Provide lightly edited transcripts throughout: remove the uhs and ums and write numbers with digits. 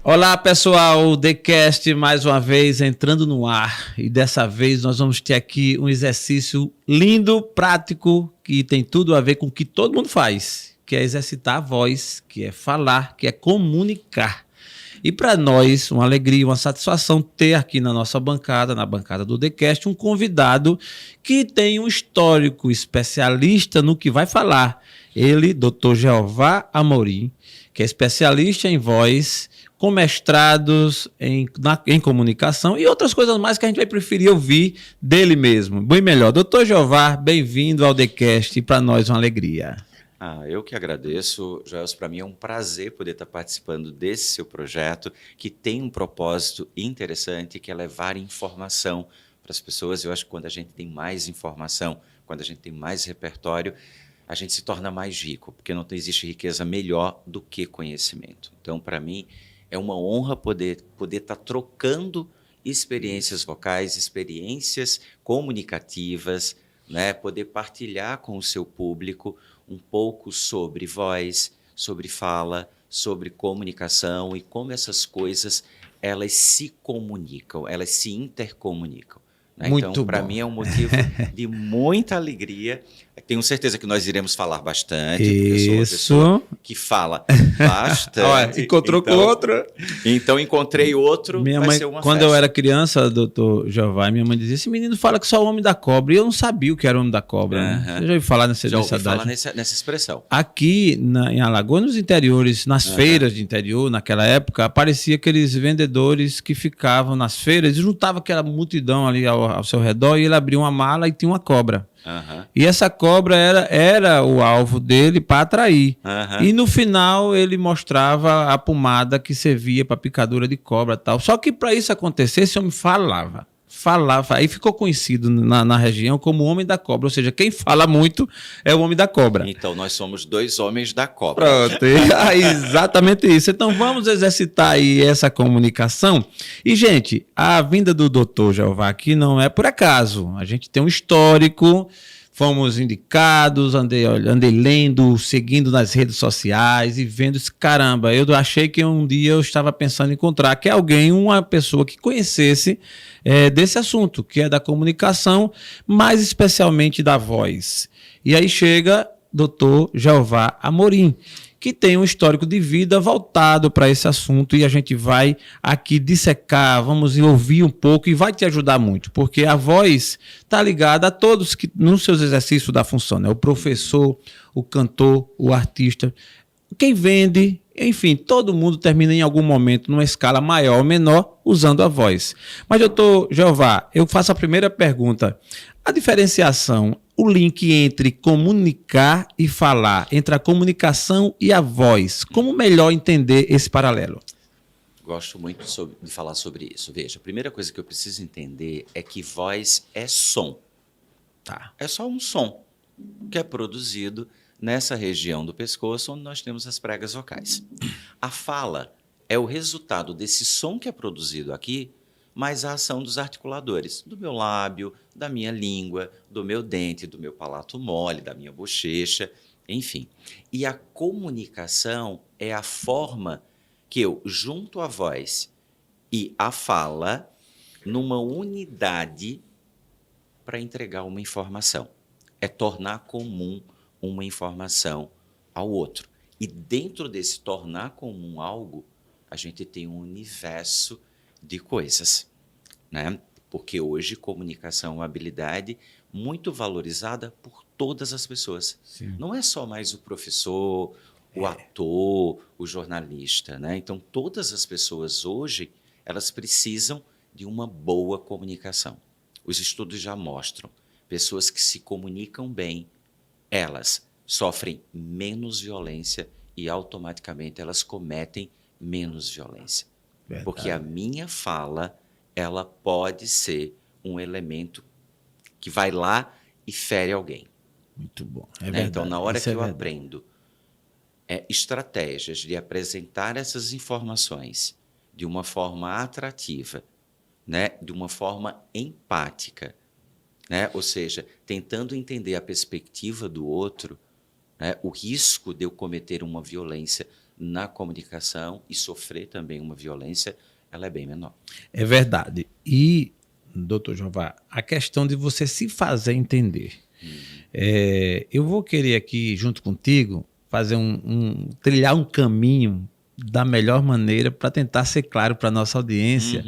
Olá, pessoal, o TheCast mais uma vez entrando no ar e dessa vez nós vamos ter aqui um exercício lindo, prático, que tem tudo a ver com o que todo mundo faz, que é exercitar a voz, que é falar, que é comunicar. E para nós, uma alegria, uma satisfação ter aqui na nossa bancada, na bancada do TheCast, um convidado que tem um histórico especialista no que vai falar. Ele, Dr. Jeová Amorim, que é especialista em voz, com mestrados em comunicação e outras coisas mais que a gente vai preferir ouvir dele mesmo. Bem melhor. Doutor Jeová, bem-vindo ao TheCast e para nós uma alegria. Eu que agradeço, Joelson. Para mim é um prazer poder estar participando desse seu projeto, que tem um propósito interessante, que é levar informação para as pessoas. Eu acho que quando a gente tem mais informação, quando a gente tem mais repertório, a gente se torna mais rico, porque não existe riqueza melhor do que conhecimento. Então, para mim, é uma honra poder estar trocando experiências vocais, experiências comunicativas, né? Poder partilhar com o seu público um pouco sobre voz, sobre fala, sobre comunicação e como essas coisas elas se comunicam, elas se intercomunicam. Né? Então, para mim é um motivo de muita alegria. Tenho certeza que nós iremos falar bastante, porque eu sou uma pessoa que fala bastante. Olha, encontrou com outro. Então, encontrei outro, minha vai mãe, ser uma quando festa. eu era criança, doutor Jeová, minha mãe dizia, esse menino fala que só o homem da cobra. E eu não sabia o que era o homem da cobra. Né? Você já ouviu falar nessa expressão. Aqui em Alagoas, nos interiores, nas feiras de interior, naquela época, aparecia aqueles vendedores que ficavam nas feiras e juntavam aquela multidão ali ao seu redor e ele abria uma mala e tinha uma cobra. E essa cobra era o alvo dele para atrair. E no final ele mostrava a pomada que servia para picadura de cobra e tal. Só que para isso acontecer, esse homem falava. Aí ficou conhecido na região como o homem da cobra. Ou seja, quem fala muito é o homem da cobra. Então nós somos dois homens da cobra. Pronto, exatamente isso. Então vamos exercitar aí essa comunicação. E, gente, a vinda do Dr. Jeová aqui não é por acaso. A gente tem um histórico, fomos indicados, andei lendo, seguindo nas redes sociais e vendo esse caramba. Eu achei que um dia eu estava pensando em encontrar que alguém, uma pessoa que conhecesse desse assunto, que é da comunicação, mais especialmente da voz. E aí chega Dr. Jeová Amorim, que tem um histórico de vida voltado para esse assunto e a gente vai aqui dissecar, vamos ouvir um pouco e vai te ajudar muito, porque a voz está ligada a todos que nos seus exercícios da função, né? O professor, o cantor, o artista, quem vende, enfim, todo mundo termina em algum momento numa escala maior ou menor usando a voz. Mas, doutor Jeová, eu faço a primeira pergunta. A diferenciação, o link entre comunicar e falar, entre a comunicação e a voz, como melhor entender esse paralelo? Gosto muito de falar sobre isso. Veja, a primeira coisa que eu preciso entender é que voz é som. Tá. É só um som que é produzido nessa região do pescoço onde nós temos as pregas vocais. A fala é o resultado desse som que é produzido aqui, mais a ação dos articuladores, do meu lábio, da minha língua, do meu dente, do meu palato mole, da minha bochecha, enfim. E a comunicação é a forma que eu junto a voz e a fala numa unidade para entregar uma informação. É tornar comum uma informação ao outro. E dentro desse tornar comum algo, a gente tem um universo de coisas, né? Porque hoje comunicação é uma habilidade muito valorizada por todas as pessoas. Sim. Não é só mais o professor, o ator, o jornalista, né? Então, todas as pessoas hoje, elas precisam de uma boa comunicação. Os estudos já mostram, pessoas que se comunicam bem, elas sofrem menos violência e automaticamente elas cometem menos violência. Verdade. Porque a minha fala, ela pode ser um elemento que vai lá e fere alguém. Muito bom. Né? Então, na hora que eu aprendo estratégias de apresentar essas informações de uma forma atrativa, né? De uma forma empática, né? Ou seja, tentando entender a perspectiva do outro, né? O risco de eu cometer uma violência na comunicação e sofrer também uma violência, ela é bem menor. É verdade. E, doutor Jeová, a questão de você se fazer entender. Eu vou querer aqui, junto contigo, fazer trilhar um caminho da melhor maneira para tentar ser claro para a nossa audiência,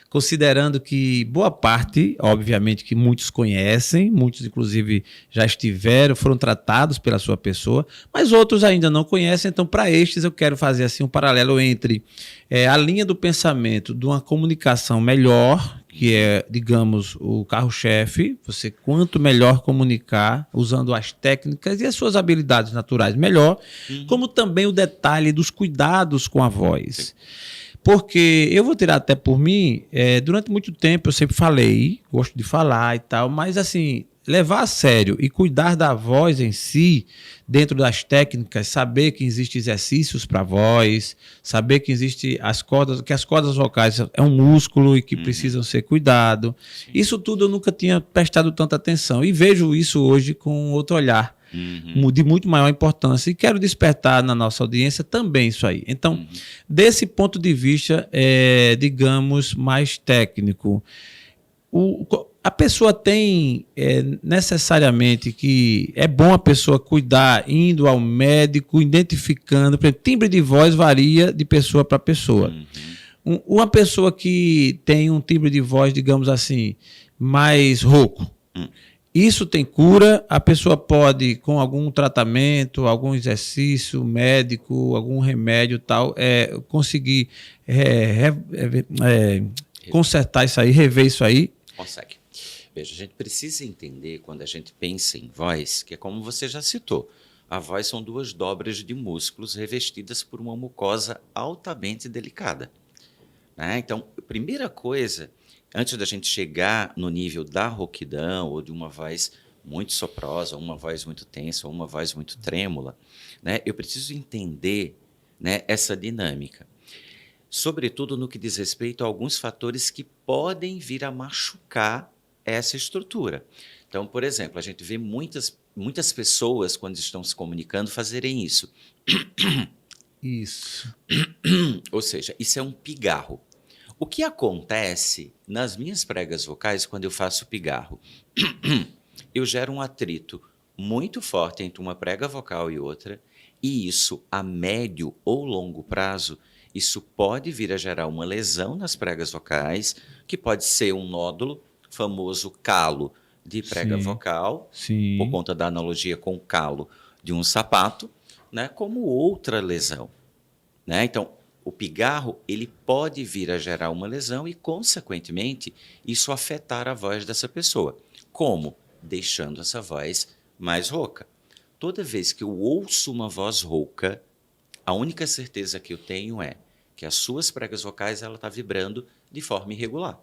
considerando que boa parte, obviamente que muitos conhecem, muitos inclusive já estiveram, foram tratados pela sua pessoa, mas outros ainda não conhecem, então para estes eu quero fazer assim um paralelo entre a linha do pensamento de uma comunicação melhor, que é, digamos, o carro-chefe, você quanto melhor comunicar, usando as técnicas e as suas habilidades naturais melhor, como também o detalhe dos cuidados com a voz. Porque eu vou tirar até por mim, durante muito tempo eu sempre falei, gosto de falar e tal, mas assim, levar a sério e cuidar da voz em si, dentro das técnicas, saber que existem exercícios para a voz, saber que existem que as cordas vocais é um músculo e que precisam ser cuidado. Isso tudo eu nunca tinha prestado tanta atenção e vejo isso hoje com outro olhar. De muito maior importância, e quero despertar na nossa audiência também isso aí. Então, desse ponto de vista, digamos, mais técnico, a pessoa tem necessariamente que é bom a pessoa cuidar, indo ao médico, identificando, por exemplo, timbre de voz varia de pessoa para pessoa. Uma pessoa que tem um timbre de voz, digamos assim, mais rouco, isso tem cura, a pessoa pode, com algum tratamento, algum exercício médico, algum remédio tal, conseguir consertar isso aí, rever isso aí. Consegue. Veja, a gente precisa entender, quando a gente pensa em voz, que é como você já citou, a voz são duas dobras de músculos revestidas por uma mucosa altamente delicada. Né? Então, a primeira coisa, antes da gente chegar no nível da rouquidão ou de uma voz muito soprosa, uma voz muito tensa, ou uma voz muito trêmula, né, eu preciso entender, né, essa dinâmica. Sobretudo no que diz respeito a alguns fatores que podem vir a machucar essa estrutura. Então, por exemplo, a gente vê muitas pessoas, quando estão se comunicando, fazerem isso. Isso. Ou seja, isso é um pigarro. O que acontece nas minhas pregas vocais quando eu faço pigarro? Eu gero um atrito muito forte entre uma prega vocal e outra, e isso, a médio ou longo prazo, isso pode vir a gerar uma lesão nas pregas vocais, que pode ser um nódulo, famoso calo de prega vocal, por conta da analogia com o calo de um sapato, né, como outra lesão. Né? Então, o pigarro ele pode vir a gerar uma lesão e, consequentemente, isso afetar a voz dessa pessoa. Como? Deixando essa voz mais rouca. Toda vez que eu ouço uma voz rouca, a única certeza que eu tenho é que as suas pregas vocais ela está vibrando de forma irregular.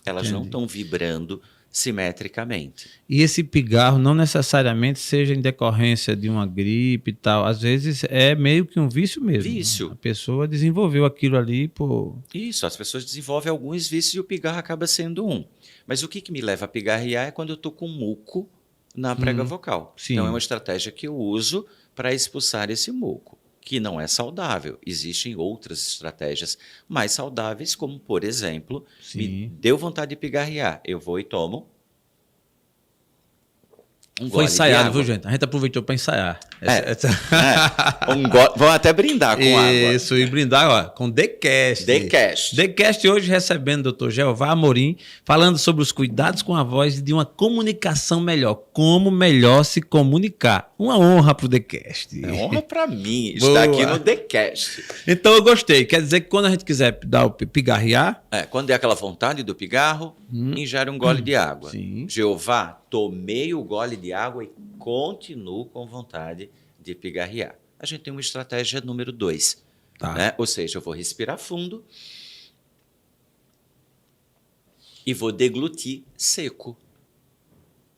Elas não estão vibrando simetricamente. E esse pigarro não necessariamente seja em decorrência de uma gripe e tal. Às vezes é meio que um vício mesmo. Vício. A pessoa desenvolveu aquilo ali por... Isso, as pessoas desenvolvem alguns vícios e o pigarro acaba sendo um. Mas o que me leva a pigarrear é quando eu estou com muco na prega vocal. Sim. Então é uma estratégia que eu uso para expulsar esse muco, que não é saudável. Existem outras estratégias mais saudáveis, como, por exemplo, me deu vontade de pigarrear, eu vou e tomo um Foi ensaiado, viu, gente? A gente aproveitou para ensaiar. Vamos até brindar com água. Isso, e brindar ó, com TheCast. TheCast hoje recebendo o Dr. Jeová Amorim, falando sobre os cuidados com a voz e de uma comunicação melhor. Como melhor se comunicar. Uma honra para o TheCast. É honra para mim estar aqui no TheCast. Então eu gostei. Quer dizer que quando a gente quiser dar o pigarrear... quando é aquela vontade do pigarro, ingere um gole de água. Sim. Jeová, tomei o gole de água e continuo com vontade de pigarrear. A gente tem uma estratégia número 2. Tá. Né? Ou seja, eu vou respirar fundo e vou deglutir seco.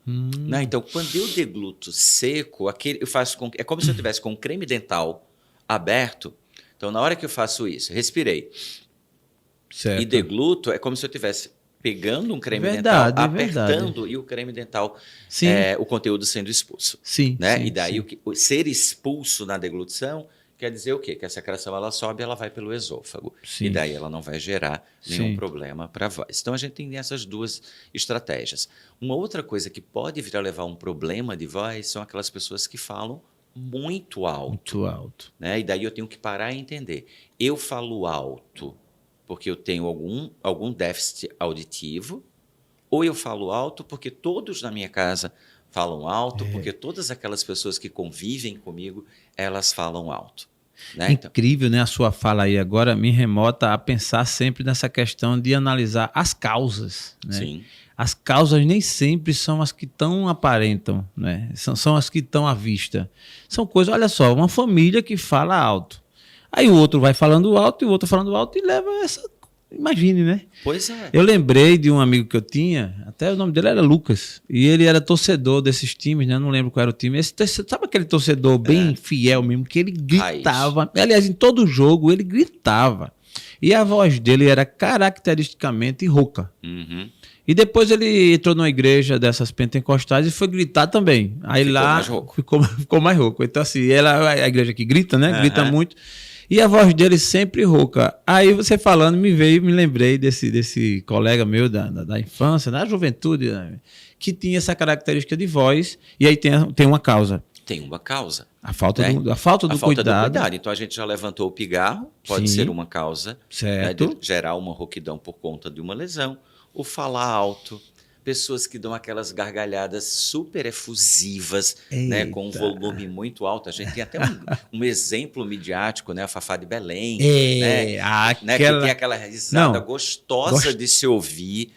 Né? Então, quando eu degluto seco, é como se eu tivesse com um creme dental aberto. Então, na hora que eu faço isso, respirei e degluto, é como se eu tivesse pegando um creme dental, apertando e o creme dental, o conteúdo sendo expulso. Sim, né? Sim, e daí sim. O ser expulso na deglutição quer dizer o quê? Que a secreção ela sobe, ela vai pelo esôfago. Sim. E daí ela não vai gerar nenhum Sim. problema para a voz. Então a gente tem essas duas estratégias. Uma outra coisa que pode vir a levar a um problema de voz são aquelas pessoas que falam muito alto. Muito alto. Né? E daí eu tenho que parar e entender. Eu falo alto porque eu tenho algum déficit auditivo, ou eu falo alto porque todos na minha casa falam alto, porque todas aquelas pessoas que convivem comigo, elas falam alto. Né? Incrível, né? A sua fala aí agora me remota a pensar sempre nessa questão de analisar as causas. Né? Sim. As causas nem sempre são as que tão aparentam, né? São as que estão à vista. São coisas, olha só, uma família que fala alto. Aí o outro vai falando alto e o outro falando alto e leva essa... Imagine, né? Pois é. Eu lembrei de um amigo que eu tinha, até o nome dele era Lucas, e ele era torcedor desses times, né? Não lembro qual era o time. Sabe aquele torcedor bem fiel mesmo, que ele gritava. Aliás, em todo jogo ele gritava. E a voz dele era caracteristicamente rouca. Uhum. E depois ele entrou numa igreja dessas pentecostais e foi gritar também. Aí ficou lá mais rouco. Ficou mais rouco. Então, assim, a igreja que grita, né? Grita muito. E a voz dele sempre rouca. Aí você falando, me lembrei desse colega meu da infância, da juventude, né? Que tinha essa característica de voz, e aí tem uma causa. Tem uma causa. A falta do cuidado. Então a gente já levantou o pigarro, pode ser uma causa, né, de gerar uma rouquidão por conta de uma lesão, o falar alto, pessoas que dão aquelas gargalhadas super efusivas, né, com um volume muito alto. A gente tem até um exemplo midiático, né, a Fafá de Belém, né, que tem aquela risada gostosa de se ouvir.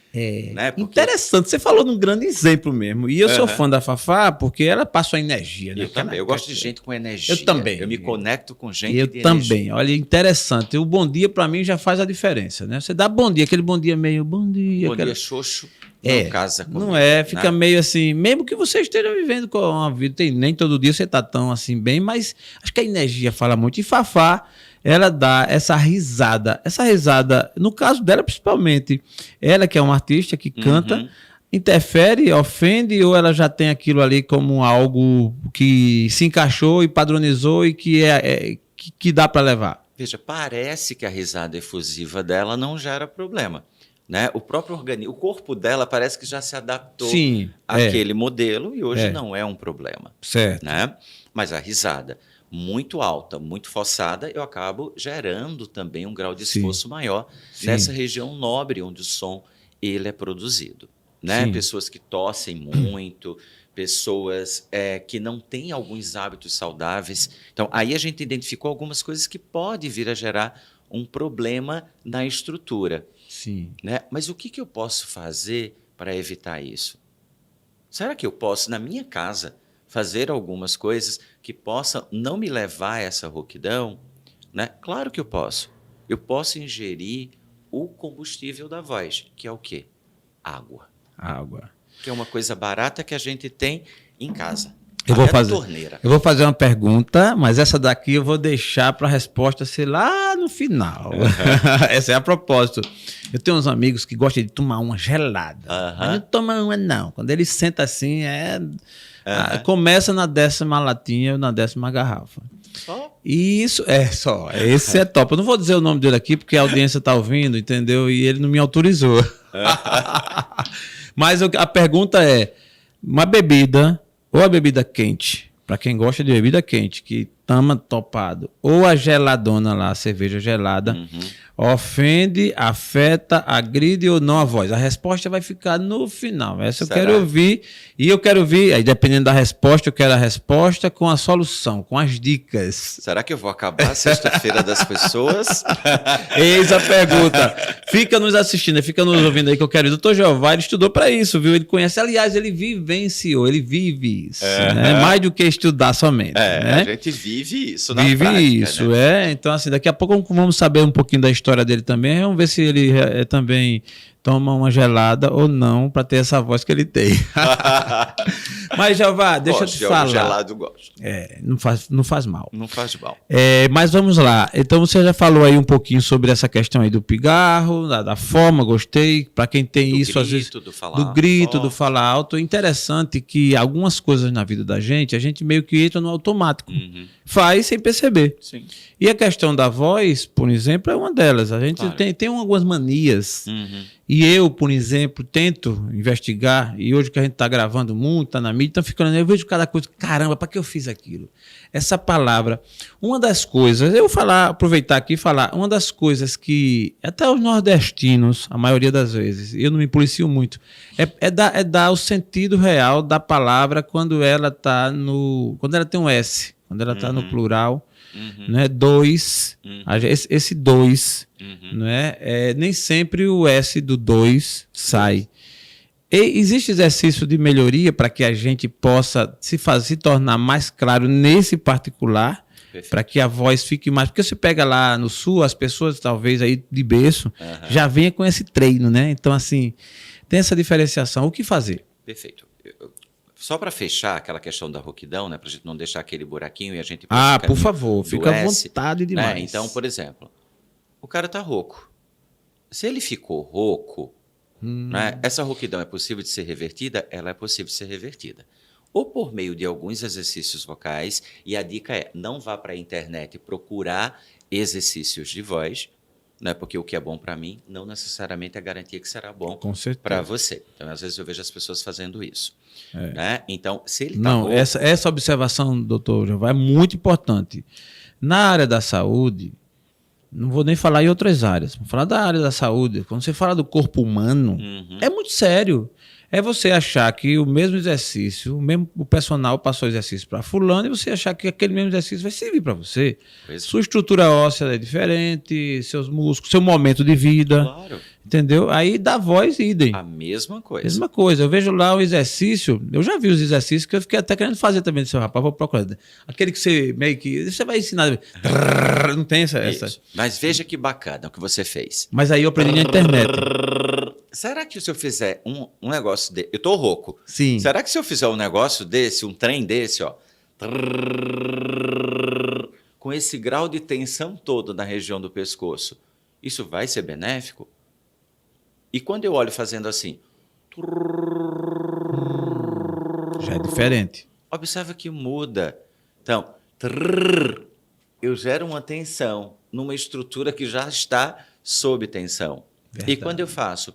Né, porque... Interessante, você falou num grande exemplo mesmo. E eu sou fã da Fafá porque ela passa a energia. Né? Eu também, eu gosto de gente com energia. Eu também. Eu me conecto com gente eu de também. energia. Olha, interessante. O bom dia para mim já faz a diferença, né? Você dá bom dia, aquele bom dia meio bom dia. Bom dia xoxo. Não casa comigo, não é, fica meio assim, mesmo que você esteja vivendo com uma vida, nem todo dia você tá tão assim bem, mas acho que a energia fala muito. E Fafá, ela dá essa risada, no caso dela principalmente, ela que é uma artista que canta, interfere, ofende, ou ela já tem aquilo ali como algo que se encaixou e padronizou e que dá para levar? Veja, parece que a risada efusiva dela não gera problema. Né? O próprio organismo, o corpo dela parece que já se adaptou àquele modelo e hoje não é um problema. Certo. Né? Mas a risada muito alta, muito forçada, eu acabo gerando também um grau de esforço maior nessa região nobre onde o som ele é produzido. Né? Pessoas que tossem muito, pessoas que não têm alguns hábitos saudáveis. Então, aí a gente identificou algumas coisas que podem vir a gerar um problema na estrutura. Sim. Né? Mas o que eu posso fazer para evitar isso? Será que eu posso, na minha casa, fazer algumas coisas que possam não me levar a essa rouquidão? Né? Claro que eu posso. Eu posso ingerir o combustível da voz, que é o quê? Água. Água. Que é uma coisa barata que a gente tem em casa. Eu vou fazer uma pergunta, mas essa daqui eu vou deixar para a resposta ser lá no final. Essa é a propósito. Eu tenho uns amigos que gostam de tomar uma gelada. Mas não toma uma, não. Quando ele senta assim, começa na 10ª latinha ou na 10ª garrafa. E isso esse é top. Eu não vou dizer o nome dele aqui porque a audiência está ouvindo, entendeu? E ele não me autorizou. Mas a pergunta é, uma bebida... Ou a bebida quente, para quem gosta de bebida quente, que toma topado, ou a geladona lá, a cerveja gelada, ofende, afeta, agride ou não a voz? A resposta vai ficar no final. Essa eu quero ouvir. E eu quero ouvir, aí dependendo da resposta, eu quero a resposta com a solução, com as dicas. Será que eu vou acabar a sexta-feira das pessoas? Eis a pergunta. Fica nos assistindo, fica nos ouvindo aí que eu quero. O doutor Jeová, ele estudou para isso, viu? Ele conhece, aliás, ele vivenciou, ele vive isso. Né? Mais do que estudar somente. Né? A gente vive isso na prática. Vive isso, né? Então, assim, daqui a pouco vamos saber um pouquinho da história dele também. Vamos ver se ele também toma uma gelada ou não para ter essa voz que ele tem. Mas, Jeová, deixa eu te falar. Gelado, gosto. Não faz mal. Não faz mal. Mas vamos lá. Então, você já falou aí um pouquinho sobre essa questão aí do pigarro, da forma, gostei. Para quem tem do isso, grito, às vezes. Do grito, do falar alto. É interessante que algumas coisas na vida da gente, a gente meio que entra no automático. Faz sem perceber. Sim. E a questão da voz, por exemplo, é uma delas. A gente tem algumas manias. E eu, por exemplo, tento investigar, e hoje que a gente está gravando muito, está na mídia, então ficando, eu vejo cada coisa, caramba, para que eu fiz aquilo? Essa palavra, uma das coisas, eu vou aproveitar aqui e falar, uma das coisas que, até os nordestinos, a maioria das vezes, eu não me policio muito, é dar o sentido real da palavra quando ela tem um S, quando ela está no plural. Né? Dois, esse dois, né? Nem sempre o S do dois sai. E existe exercício de melhoria para que a gente possa se tornar mais claro nesse particular, para que a voz fique mais... Porque você pega lá no sul, as pessoas talvez aí de berço já venham com esse treino, né? Então, assim, tem essa diferenciação. O que fazer? Perfeito. Só para fechar aquela questão da rouquidão, né, para a gente não deixar aquele buraquinho e a gente... por favor, fica à vontade demais. Né? Então, por exemplo, o cara está rouco. Se ele ficou rouco, né, essa rouquidão é possível de ser revertida? Ela é possível de ser revertida. Ou por meio de alguns exercícios vocais, e a dica é, não vá para a internet procurar exercícios de voz, né, porque o que é bom para mim não necessariamente é garantia que será bom para você. Então, às vezes eu vejo as pessoas fazendo isso. Né? Então, se ele tá rouco... essa observação, doutor Jeová, é muito importante. Na área da saúde, não vou nem falar em outras áreas, vou falar da área da saúde. Quando você fala do corpo humano, é muito sério. É você achar que o mesmo exercício, o personal passou exercício para fulano, e você achar que aquele mesmo exercício vai servir para você. Sua estrutura óssea é diferente, seus músculos, seu momento de vida. Claro. Entendeu? Aí da voz, idem. A mesma coisa. Mesma coisa. Eu vejo lá o exercício, eu já vi os exercícios que eu fiquei até querendo fazer também do seu rapaz, vou procurar. Aquele que você meio que... Você vai ensinar... Não tem essa... Mas veja que bacana o que você fez. Mas aí eu aprendi na internet. Será que se eu fizer um negócio desse... Eu tô rouco. Sim. Será que se eu fizer um negócio desse, um trem desse, ó... Com esse grau de tensão todo na região do pescoço, isso vai ser benéfico? E quando eu olho fazendo assim... Já é diferente. Observa que muda. Então, eu gero uma tensão numa estrutura que já está sob tensão. Verdade. E quando eu faço...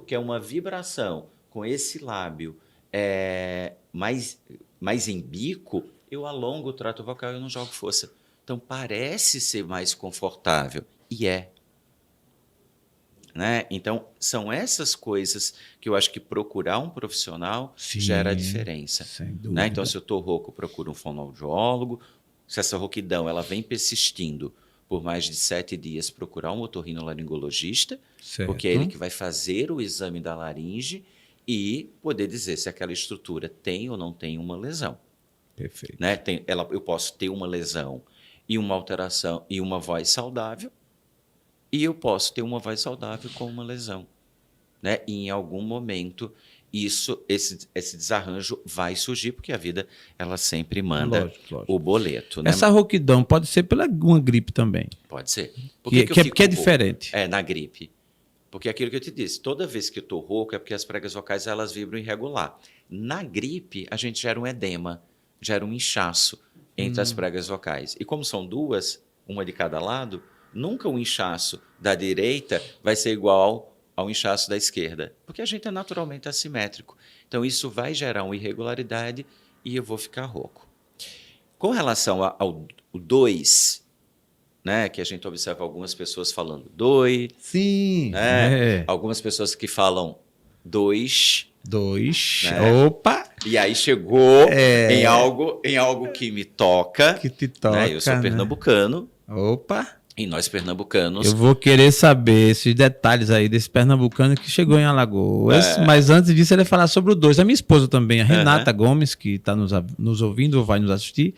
que é uma vibração com esse lábio mais em bico, eu alongo o trato vocal e eu não jogo força. Então, parece ser mais confortável. E é. Né? Então, são essas coisas que eu acho que procurar um profissional gera a diferença. Sem dúvida. Né? Então, se eu estou rouco, eu procuro um fonoaudiólogo. Se essa rouquidão ela vem persistindo por mais de 7 dias, procurar um otorrinolaringologista, porque é ele que vai fazer o exame da laringe e poder dizer se aquela estrutura tem ou não tem uma lesão. Perfeito. Né? Eu posso ter uma lesão e uma alteração e uma voz saudável, e eu posso ter uma voz saudável com uma lesão. Né? E em algum momento esse desarranjo vai surgir, porque a vida ela sempre manda o boleto. Né? Essa rouquidão pode ser pela uma gripe também. Pode ser. Que é diferente. Na gripe. Porque aquilo que eu te disse, toda vez que eu estou rouco é porque as pregas vocais elas vibram irregular. Na gripe, a gente gera um edema, gera um inchaço entre as pregas vocais. E como são duas, uma de cada lado, nunca o inchaço da direita vai ser igual ao inchaço da esquerda, porque a gente é naturalmente assimétrico. Então, isso vai gerar uma irregularidade e eu vou ficar rouco. Com relação ao 2, né, que a gente observa algumas pessoas falando doi. Sim. Né, algumas pessoas que falam 2. Né, opa! E aí chegou em algo que me toca. Que te toca. Né, eu sou pernambucano. Opa! E nós pernambucanos... Eu vou querer saber esses detalhes aí desse pernambucano que chegou em Alagoas. Mas antes disso, ele vai falar sobre o 2. A minha esposa também, a Renata Gomes, que está nos ouvindo ou vai nos assistir.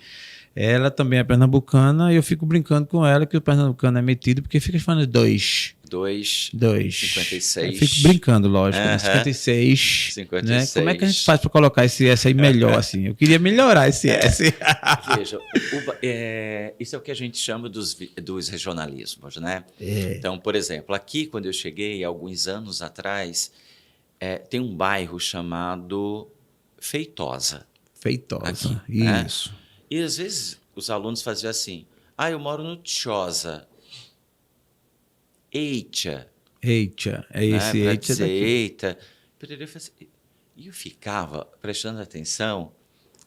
Ela também é pernambucana e eu fico brincando com ela que o pernambucano é metido porque fica falando 2. 2, 56. Eu fico brincando, lógico. Né? 56. 56. Né? Como é que a gente faz para colocar esse S aí melhor, assim? Eu queria melhorar esse S. Veja, isso é o que a gente chama dos regionalismos, né? Então, por exemplo, aqui, quando eu cheguei, alguns anos atrás, tem um bairro chamado Feitosa. Feitosa, aqui, né? isso. E, às vezes, os alunos faziam assim, eu moro no Tchosa. Eita. Eita, é esse né? eita daqui. Eita. E eu ficava prestando atenção,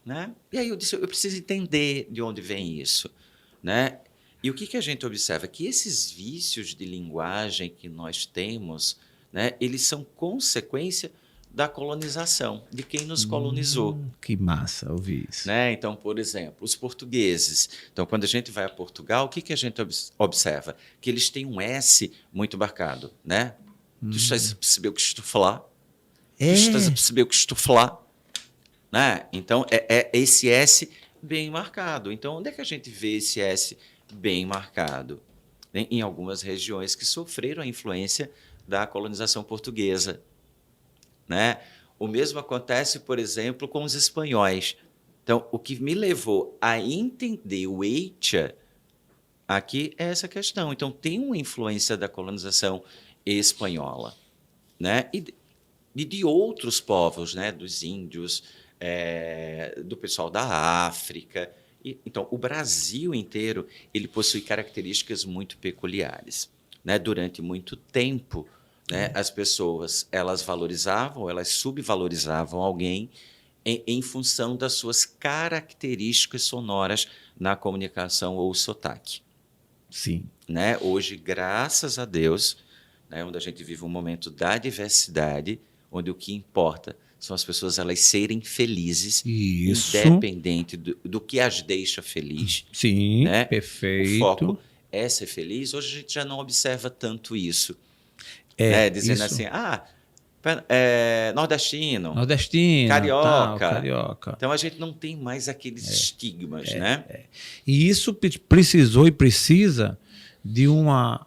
né? E aí eu disse, eu preciso entender de onde vem isso, né? E o que a gente observa? Que esses vícios de linguagem que nós temos, né, eles são consequência da colonização, de quem nos colonizou. Que massa ouvir isso. Né? Então, por exemplo, os portugueses. Então, quando a gente vai a Portugal, o que a gente observa? Que eles têm um S muito marcado. Né? Tu estás a perceber o que estou a falar? Tu estás a perceber o que estou a falar? Né? Então, é esse S bem marcado. Então, onde é que a gente vê esse S bem marcado? Em algumas regiões que sofreram a influência da colonização portuguesa. Né? O mesmo acontece, por exemplo, com os espanhóis. Então, o que me levou a entender o eita aqui é essa questão. Então, tem uma influência da colonização espanhola, né? E de outros povos, né? Dos índios, do pessoal da África. Então, o Brasil inteiro ele possui características muito peculiares. Né? Durante muito tempo, né, as pessoas elas valorizavam, elas subvalorizavam alguém em função das suas características sonoras na comunicação ou sotaque. Sim. Né? Hoje, graças a Deus, né, onde a gente vive um momento da diversidade, onde o que importa são as pessoas elas serem felizes, isso. Independente do que as deixa feliz. Sim, né? perfeito. O foco é ser feliz. Hoje a gente já não observa tanto isso. Dizendo isso. assim, nordestino, carioca. carioca. Então, a gente não tem mais aqueles estigmas, né? E isso precisou e precisa de uma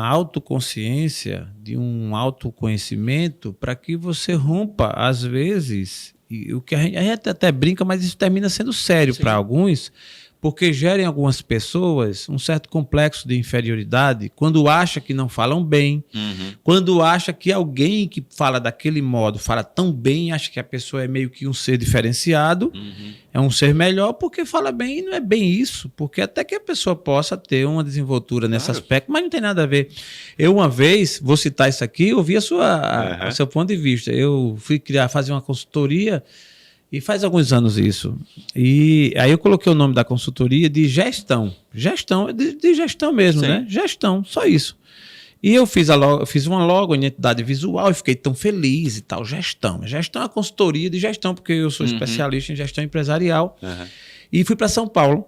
autoconsciência, de um autoconhecimento para que você rompa, às vezes, e o que a gente até brinca, mas isso termina sendo sério para alguns, porque gera em algumas pessoas um certo complexo de inferioridade quando acha que não falam bem, quando acha que alguém que fala daquele modo fala tão bem, acha que a pessoa é meio que um ser diferenciado, é um ser melhor porque fala bem, e não é bem isso, porque até que a pessoa possa ter uma desenvoltura nesse aspecto, mas não tem nada a ver. Eu uma vez, vou citar isso aqui, ouvi o seu ponto de vista, eu fui fazer uma consultoria. E faz alguns anos isso. E aí eu coloquei o nome da consultoria de gestão. Gestão, de gestão mesmo, né? Gestão, só isso. E eu fiz uma logo, identidade visual, e fiquei tão feliz e tal. Gestão. Gestão é a consultoria de gestão, porque eu sou especialista em gestão empresarial. E fui para São Paulo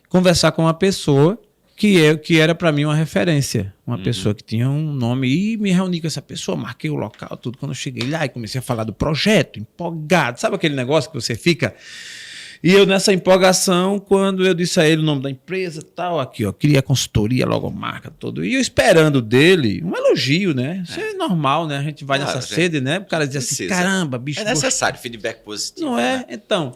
conversar com uma pessoa que era para mim uma referência. Uma pessoa que tinha um nome. E me reuni com essa pessoa, marquei o local, tudo. Quando eu cheguei lá e comecei a falar do projeto, empolgado. Sabe aquele negócio que você fica... E eu, nessa empolgação, quando eu disse a ele o nome da empresa, tal, aqui, ó, queria consultoria, logomarca, tudo. E eu esperando dele um elogio, né? Isso é normal, né? A gente vai nessa sede, né? O cara diz assim, caramba, bicho... É necessário, feedback positivo. Não é? Né? Então...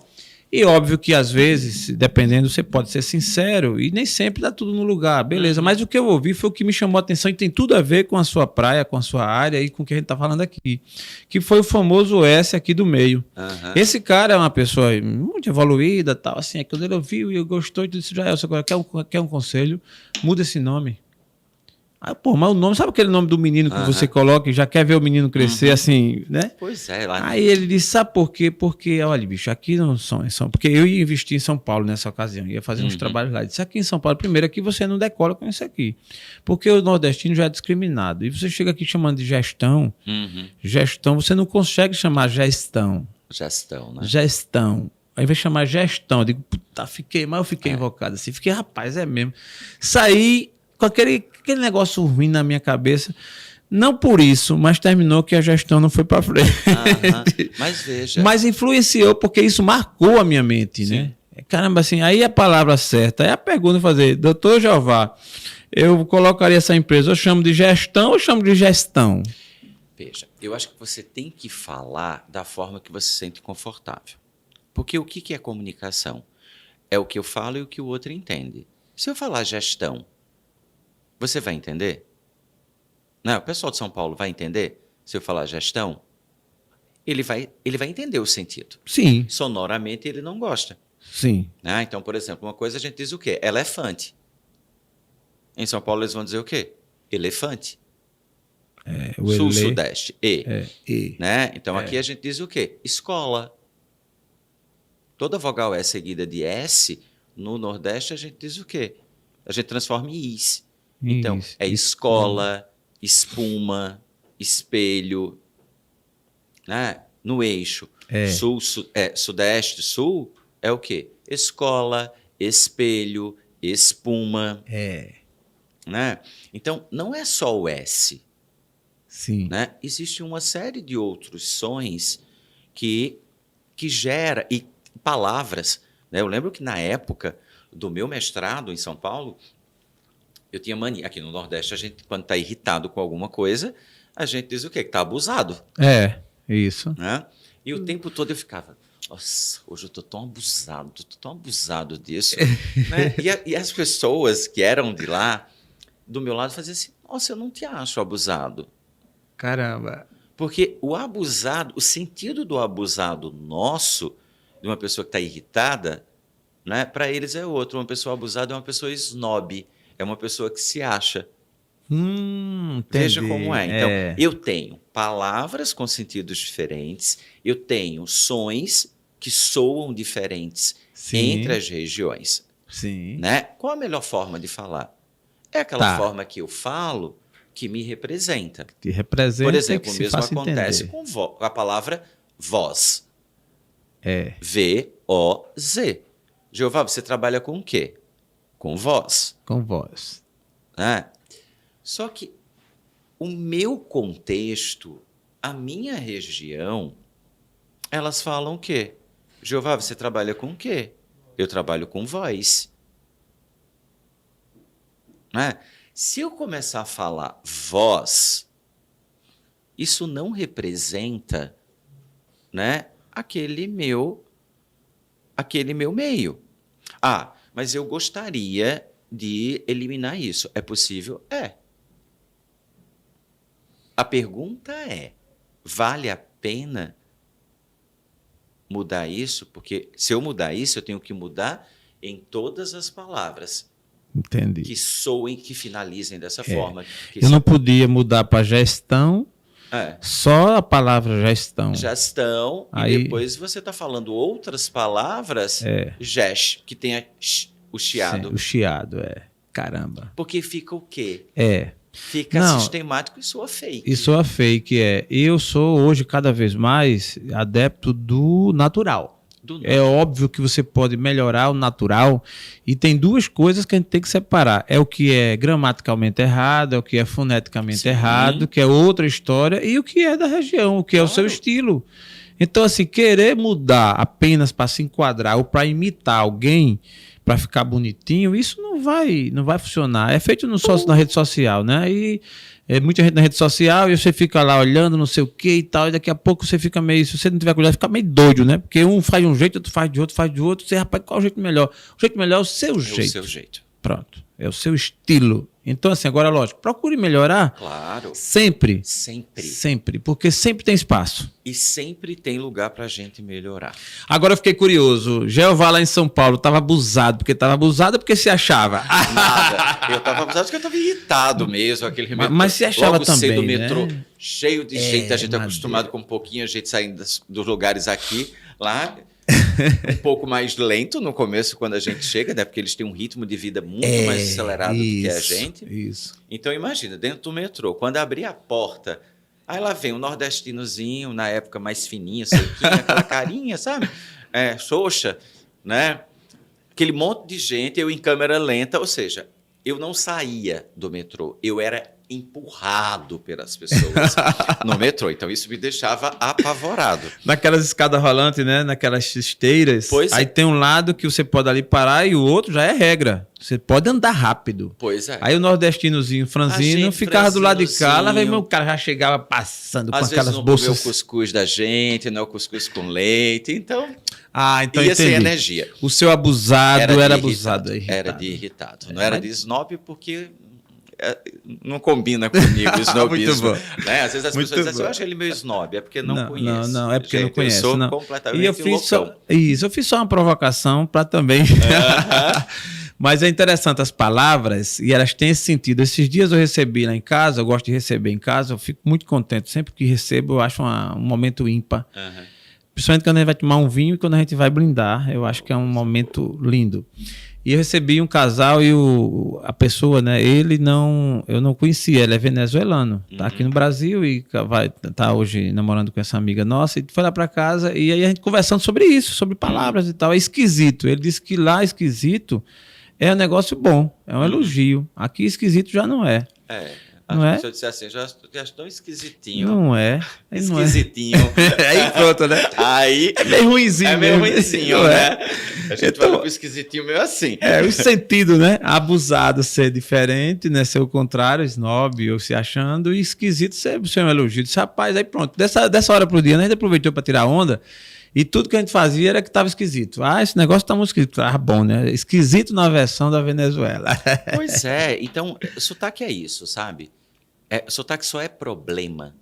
E óbvio que, às vezes, dependendo, você pode ser sincero e nem sempre dá tudo no lugar, beleza. Mas o que eu ouvi foi o que me chamou a atenção e tem tudo a ver com a sua praia, com a sua área e com o que a gente está falando aqui. Que foi o famoso S aqui do meio. Esse cara é uma pessoa muito evoluída, tal, assim. Quando ele ouviu e eu gostou, ele disse, Jael, você quer um conselho? Muda esse nome. Mas o nome, sabe aquele nome do menino que você coloca e já quer ver o menino crescer assim, né? Pois é. Lá aí ele disse, sabe por quê? Porque, olha, bicho, aqui não são... Porque eu ia investir em São Paulo nessa ocasião, ia fazer uns trabalhos lá. Ele disse, aqui em São Paulo, primeiro, aqui você não decola com isso aqui. Porque o nordestino já é discriminado. E você chega aqui chamando de gestão, gestão, você não consegue chamar gestão. Gestão, né? Gestão. Aí vai chamar gestão. Eu digo, puta, eu fiquei invocado assim. Fiquei, rapaz, é mesmo. Saí com aquele negócio ruim na minha cabeça. Não por isso, mas terminou que a gestão não foi para frente. Mas veja. Mas influenciou, porque isso marcou a minha mente, né? Caramba, assim, aí a palavra certa, é a pergunta a fazer, doutor Jeová, eu colocaria essa empresa, eu chamo de gestão ou chamo de gestão? Veja, eu acho que você tem que falar da forma que você se sente confortável. Porque o que é comunicação? É o que eu falo e o que o outro entende. Se eu falar gestão, você vai entender? Não, o pessoal de São Paulo vai entender? Se eu falar gestão, ele vai entender o sentido. Sim. Sonoramente, ele não gosta. Sim. Né? Então, por exemplo, uma coisa a gente diz o quê? Elefante. Em São Paulo, eles vão dizer o quê? Elefante. Sul, Sudeste, E. Né? Então, aqui a gente diz o quê? Escola. Toda vogal é seguida de S, no Nordeste a gente diz o quê? A gente transforma em is. Então, é escola, espuma, espelho, né? No eixo. Sul, Sudeste, Sul, é o quê? Escola, espelho, espuma. Né? Então, não é só o S. Sim. Né? Existe uma série de outros sons que gera, e palavras. Né? Eu lembro que na época do meu mestrado em São Paulo, eu tinha mania. Aqui no Nordeste, a gente, quando está irritado com alguma coisa, a gente diz o quê? Que está abusado. Isso. Né? E o tempo todo eu ficava, nossa, hoje eu estou tão abusado disso. Né? E as pessoas que eram de lá, do meu lado, faziam assim, nossa, eu não te acho abusado. Caramba. Porque o abusado, o sentido do abusado nosso, de uma pessoa que está irritada, né, para eles é outro. Uma pessoa abusada é uma pessoa snob, é uma pessoa que se acha. Veja como é. Então, eu tenho palavras com sentidos diferentes, eu tenho sons que soam diferentes entre as regiões. Sim. Né? Qual a melhor forma de falar? É aquela forma que eu falo que me representa. Que representa. Por exemplo, que o mesmo acontece com a palavra voz. V-O-Z. Jeová, você trabalha com o quê? Com voz. Com voz. Né? Só que o meu contexto, a minha região, elas falam o quê? Jeová, você trabalha com o quê? Eu trabalho com voz. Né? Se eu começar a falar voz, isso não representa, né, aquele meu meio. Ah, mas eu gostaria de eliminar isso. É possível? É. A pergunta é, vale a pena mudar isso? Porque se eu mudar isso, eu tenho que mudar em todas as palavras. Entendi. Que soem, que finalizem dessa forma. Eu não podia mudar para gestão, só a palavra gestão. Gestão, e depois você está falando outras palavras, gesh, que tem o chiado. Sim, o chiado, Caramba. Porque fica o quê? Fica sistemático e soa fake. E soa fake, Eu sou hoje cada vez mais adepto do natural. É óbvio que você pode melhorar o natural e tem duas coisas que a gente tem que separar. É o que é gramaticalmente errado, é o que é foneticamente errado, que é outra história, e o que é da região, o que é o seu estilo. Então, assim, querer mudar apenas para se enquadrar ou para imitar alguém, para ficar bonitinho, isso não vai funcionar. É feito na rede social, né? E muita gente na rede social e você fica lá olhando não sei o que e tal, e daqui a pouco você fica meio, se você não tiver cuidado, fica meio doido, né? Porque um faz de um jeito, outro faz de outro, você, rapaz, qual é o jeito melhor? O jeito melhor é o seu jeito. É o seu jeito. Pronto, é o seu estilo. Então, assim, agora, lógico, procure melhorar. Claro. Sempre. Sempre. Sempre, porque sempre tem espaço. E sempre tem lugar pra gente melhorar. Agora eu fiquei curioso. Jeová lá em São Paulo estava abusado, porque estava abusado porque se achava. Nada. Eu estava abusado porque eu estava irritado mesmo. Aquele mas se achava logo também, cedo, metrô, né? cheio de gente. A gente é acostumado com um pouquinho, a gente saindo dos lugares aqui, lá... um pouco mais lento no começo quando a gente chega, né? Porque eles têm um ritmo de vida muito mais acelerado do que a gente. Isso. Então imagina, dentro do metrô, quando abrir a porta, aí lá vem o nordestinozinho, na época mais fininho, sequinho, aquela carinha, sabe? Xoxa, né? Aquele monte de gente, eu em câmera lenta, ou seja, eu não saía do metrô, eu era empurrado pelas pessoas no metrô. Então, isso me deixava apavorado. Naquelas escadas rolantes, né? Naquelas esteiras. Pois aí é. tem um lado que você pode ali parar e o outro já é regra. Você pode andar rápido. Pois é. Aí o nordestinozinho franzino ficava do lado de cá, lá vem o cara já chegava passando com às aquelas vezes não bolsas. comeu o cuscuz da gente, não é o cuscuz com leite. Então, então ia entendi. sem energia. O seu abusado era abusado. irritado. Era de irritado. Não era de snob porque não combina comigo o snobismo. Né? Às vezes as pessoas dizem assim, eu acho ele meio snob. É porque não conhece. Não, é porque gente, não conhece. Eu sou não. completamente e eu fiz só uma provocação para também... Mas é interessante as palavras e elas têm esse sentido. Esses dias eu recebi lá em casa, eu gosto de receber em casa, eu fico muito contente. Sempre que recebo, eu acho um momento ímpar. Principalmente quando a gente vai tomar um vinho e quando a gente vai brindar. Eu acho que é um momento lindo. E eu recebi um casal e a pessoa, né? Eu não conhecia, ele é venezuelano. Tá aqui no Brasil e tá hoje namorando com essa amiga nossa. E foi lá para casa e aí a gente conversando sobre isso, sobre palavras e tal. É esquisito. Ele disse que lá esquisito é um negócio bom, é um elogio. Aqui esquisito já não é. Não é? Se eu disser assim, já estou esquisitinho. Não é. Esquisitinho. Aí pronto, né? Aí é meio ruinzinho. É meio ruinzinho, né? A gente fala com o esquisitinho meio assim. O sentido, né? Abusado ser diferente, né? Ser o contrário, snob ou se achando, e esquisito ser um elogio. Disse, rapaz, aí pronto. Dessa hora pro dia, né? A gente aproveitou para tirar onda. E tudo que a gente fazia era que estava esquisito. Esse negócio tá muito esquisito. Bom, né? Esquisito na versão da Venezuela. Pois é. Então, sotaque é isso, sabe? Sotaque só é problema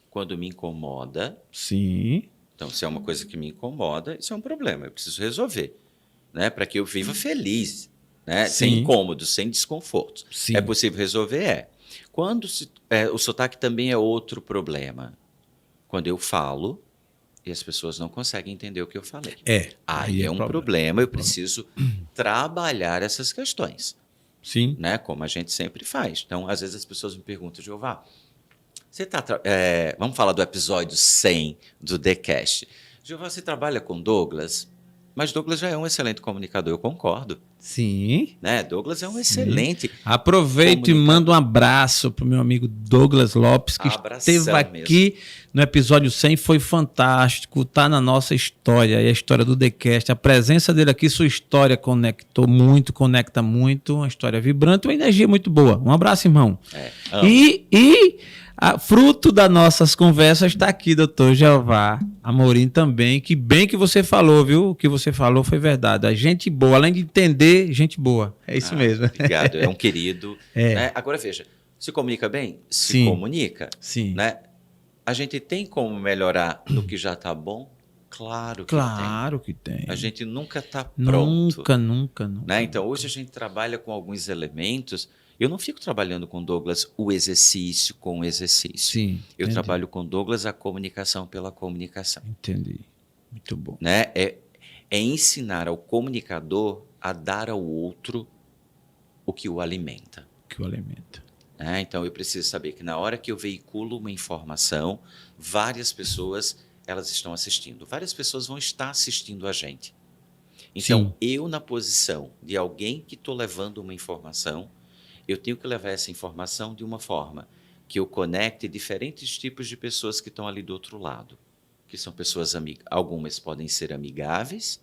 quando me incomoda. Sim. Então, se é uma coisa que me incomoda, isso é um problema. Eu preciso resolver, né? Para que eu viva feliz, né? Sem incômodos, sem desconfortos. Sim. É possível resolver? Quando o sotaque também é outro problema. Quando eu falo... e as pessoas não conseguem entender o que eu falei. Aí é um problema, eu preciso trabalhar essas questões. Sim. Né? Como a gente sempre faz. Então, às vezes as pessoas me perguntam, Jeová, você vamos falar do episódio 100 do TheCast. Jeová, você trabalha com Douglas? Mas Douglas já é um excelente comunicador, eu concordo. Sim. Né? Douglas é um excelente. Aproveito e mando um abraço para o meu amigo Douglas Lopes, que esteve aqui no episódio 100, foi fantástico, está na nossa história, e a história do TheCast. A presença dele aqui, sua história conecta muito, uma história vibrante, uma energia muito boa. Um abraço, irmão. Fruto das nossas conversas está aqui, doutor Jeová Amorim também, que bem que você falou, viu? O que você falou foi verdade. A gente boa, além de entender, gente boa. É isso mesmo. Obrigado, é um querido. Né? Agora veja, se comunica bem? Se comunica. Sim. Né? A gente tem como melhorar no que já está bom? Claro que tem. A gente nunca está pronto. Nunca. Né? Então, hoje a gente trabalha com alguns elementos. Eu não fico trabalhando com Douglas o exercício com o exercício. Sim, eu trabalho com Douglas a comunicação pela comunicação. Entendi. Muito bom. Né? É ensinar ao comunicador a dar ao outro o que o alimenta. Né? Então, eu preciso saber que na hora que eu veiculo uma informação, várias pessoas elas estão assistindo. Várias pessoas vão estar assistindo a gente. Então, eu na posição de alguém que estou levando uma informação, eu tenho que levar essa informação de uma forma que eu conecte diferentes tipos de pessoas que estão ali do outro lado, que são pessoas algumas podem ser amigáveis,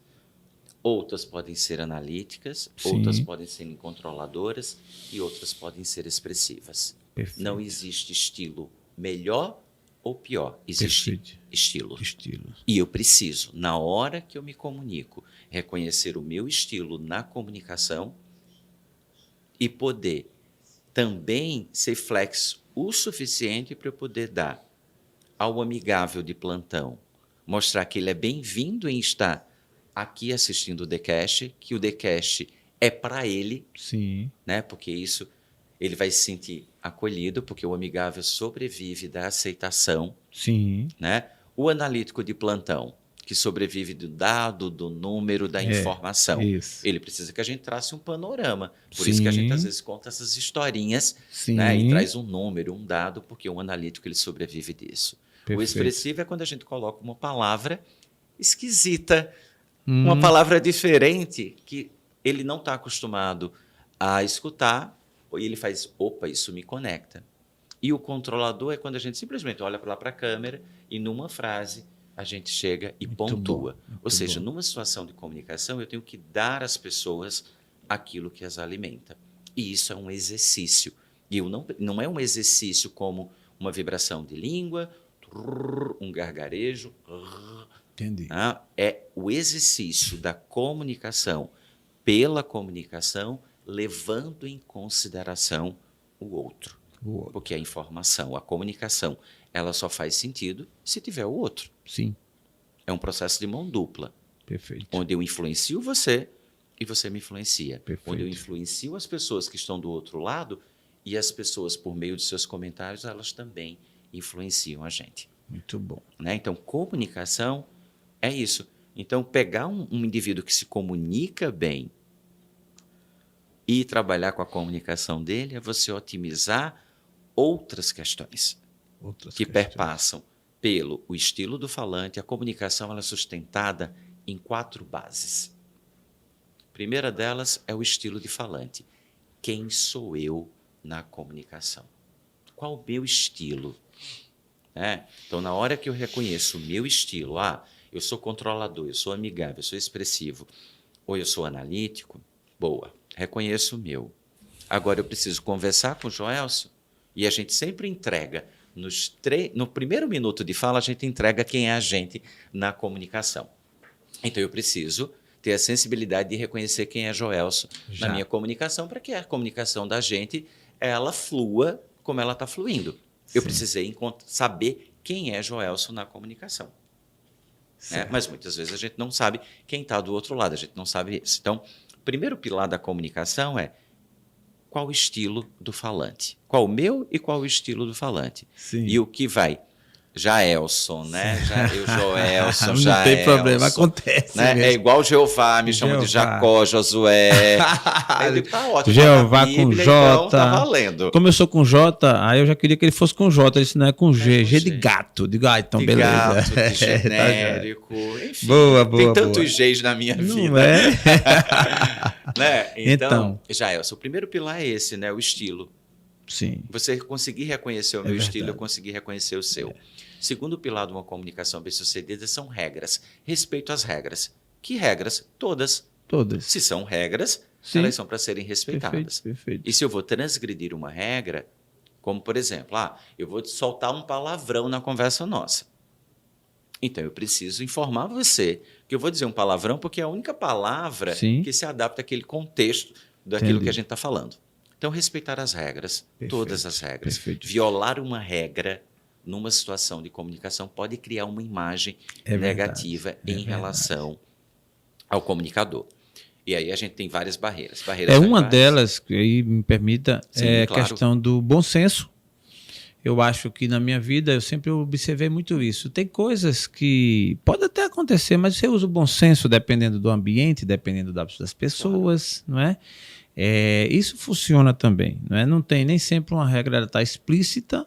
outras podem ser analíticas, outras podem ser incontroladoras e outras podem ser expressivas. Perfeito. Não existe estilo melhor ou pior, existe estilo. E eu preciso, na hora que eu me comunico, reconhecer o meu estilo na comunicação e poder também ser flexo o suficiente para eu poder dar ao amigável de plantão, mostrar que ele é bem-vindo em estar aqui assistindo o TheCast, que o TheCast é para ele, né? Porque isso ele vai se sentir acolhido, porque o amigável sobrevive da aceitação. Né? O analítico de plantão, que sobrevive do dado, do número, da informação. Ele precisa que a gente trace um panorama. Por isso que a gente, às vezes, conta essas historinhas, né? E traz um número, um dado, porque o analítico ele sobrevive disso. Perfeito. O expressivo é quando a gente coloca uma palavra esquisita, uma palavra diferente, que ele não está acostumado a escutar e ele faz, opa, isso me conecta. E o controlador é quando a gente simplesmente olha lá para a câmera e numa frase a gente chega e pontua. Ou seja, numa situação de comunicação, eu tenho que dar às pessoas aquilo que as alimenta. E isso é um exercício. E não é um exercício como uma vibração de língua, um gargarejo. Entendi. É o exercício da comunicação pela comunicação, levando em consideração o outro. Porque a informação, a comunicação, ela só faz sentido se tiver o outro. Sim. É um processo de mão dupla. Perfeito. Onde eu influencio você e você me influencia. Perfeito. Onde eu influencio as pessoas que estão do outro lado e as pessoas, por meio de seus comentários, elas também influenciam a gente. Muito bom. Né? Então, comunicação é isso. Então, pegar um indivíduo que se comunica bem e trabalhar com a comunicação dele é você otimizar outras questões que perpassam pelo o estilo do falante. A comunicação ela é sustentada em 4 bases. A primeira delas é o estilo de falante. Quem sou eu na comunicação? Qual o meu estilo? Então, na hora que eu reconheço o meu estilo, eu sou controlador, eu sou amigável, eu sou expressivo, ou eu sou analítico, boa, reconheço o meu. Agora eu preciso conversar com o Joelson e a gente sempre entrega, no primeiro minuto de fala, a gente entrega quem é a gente na comunicação. Então eu preciso ter a sensibilidade de reconhecer quem é Joelson na minha comunicação, para que a comunicação da gente ela flua como ela está fluindo. Eu precisei saber quem é Joelson na comunicação. Né? Mas muitas vezes a gente não sabe quem está do outro lado, a gente não sabe isso. Então, o primeiro pilar da comunicação é qual o estilo do falante. Qual o meu e qual o estilo do falante. Sim. E o que vai? Jaelson, né? Joelson, não tem problema, acontece. Né? É igual Jeová, me chama de Jacó, Josué. Ele tá ótimo. Jeová com J. Então tá valendo. Como eu sou com J, aí eu já queria que ele fosse com J. Isso não é com G. G de gato. Digo, então de beleza. Gato, de genérico. Enfim, boa, tem tantos Gs na minha vida. Não é? Né? Então, Jaelson, o primeiro pilar é esse, né? O estilo. Sim. Você conseguir reconhecer o meu estilo, eu conseguir reconhecer o seu. Segundo pilar de uma comunicação bem-sucedida são regras. Respeito às regras. Que regras? Todas. Todas. Se são regras, elas são para serem respeitadas. Perfeito. E se eu vou transgredir uma regra, como por exemplo, eu vou soltar um palavrão na conversa nossa. Então eu preciso informar você que eu vou dizer um palavrão porque é a única palavra que se adapta àquele contexto daquilo que a gente está falando. Então, respeitar as regras, todas as regras. Violar uma regra numa situação de comunicação pode criar uma imagem negativa em relação ao comunicador. E aí a gente tem várias barreiras. Uma delas, que aí me permita, é a questão do bom senso. Eu acho que na minha vida eu sempre observei muito isso. Tem coisas que pode até acontecer, mas você usa o bom senso dependendo do ambiente, dependendo das pessoas, não é? Isso funciona também, não é? Não tem nem sempre uma regra, ela está explícita,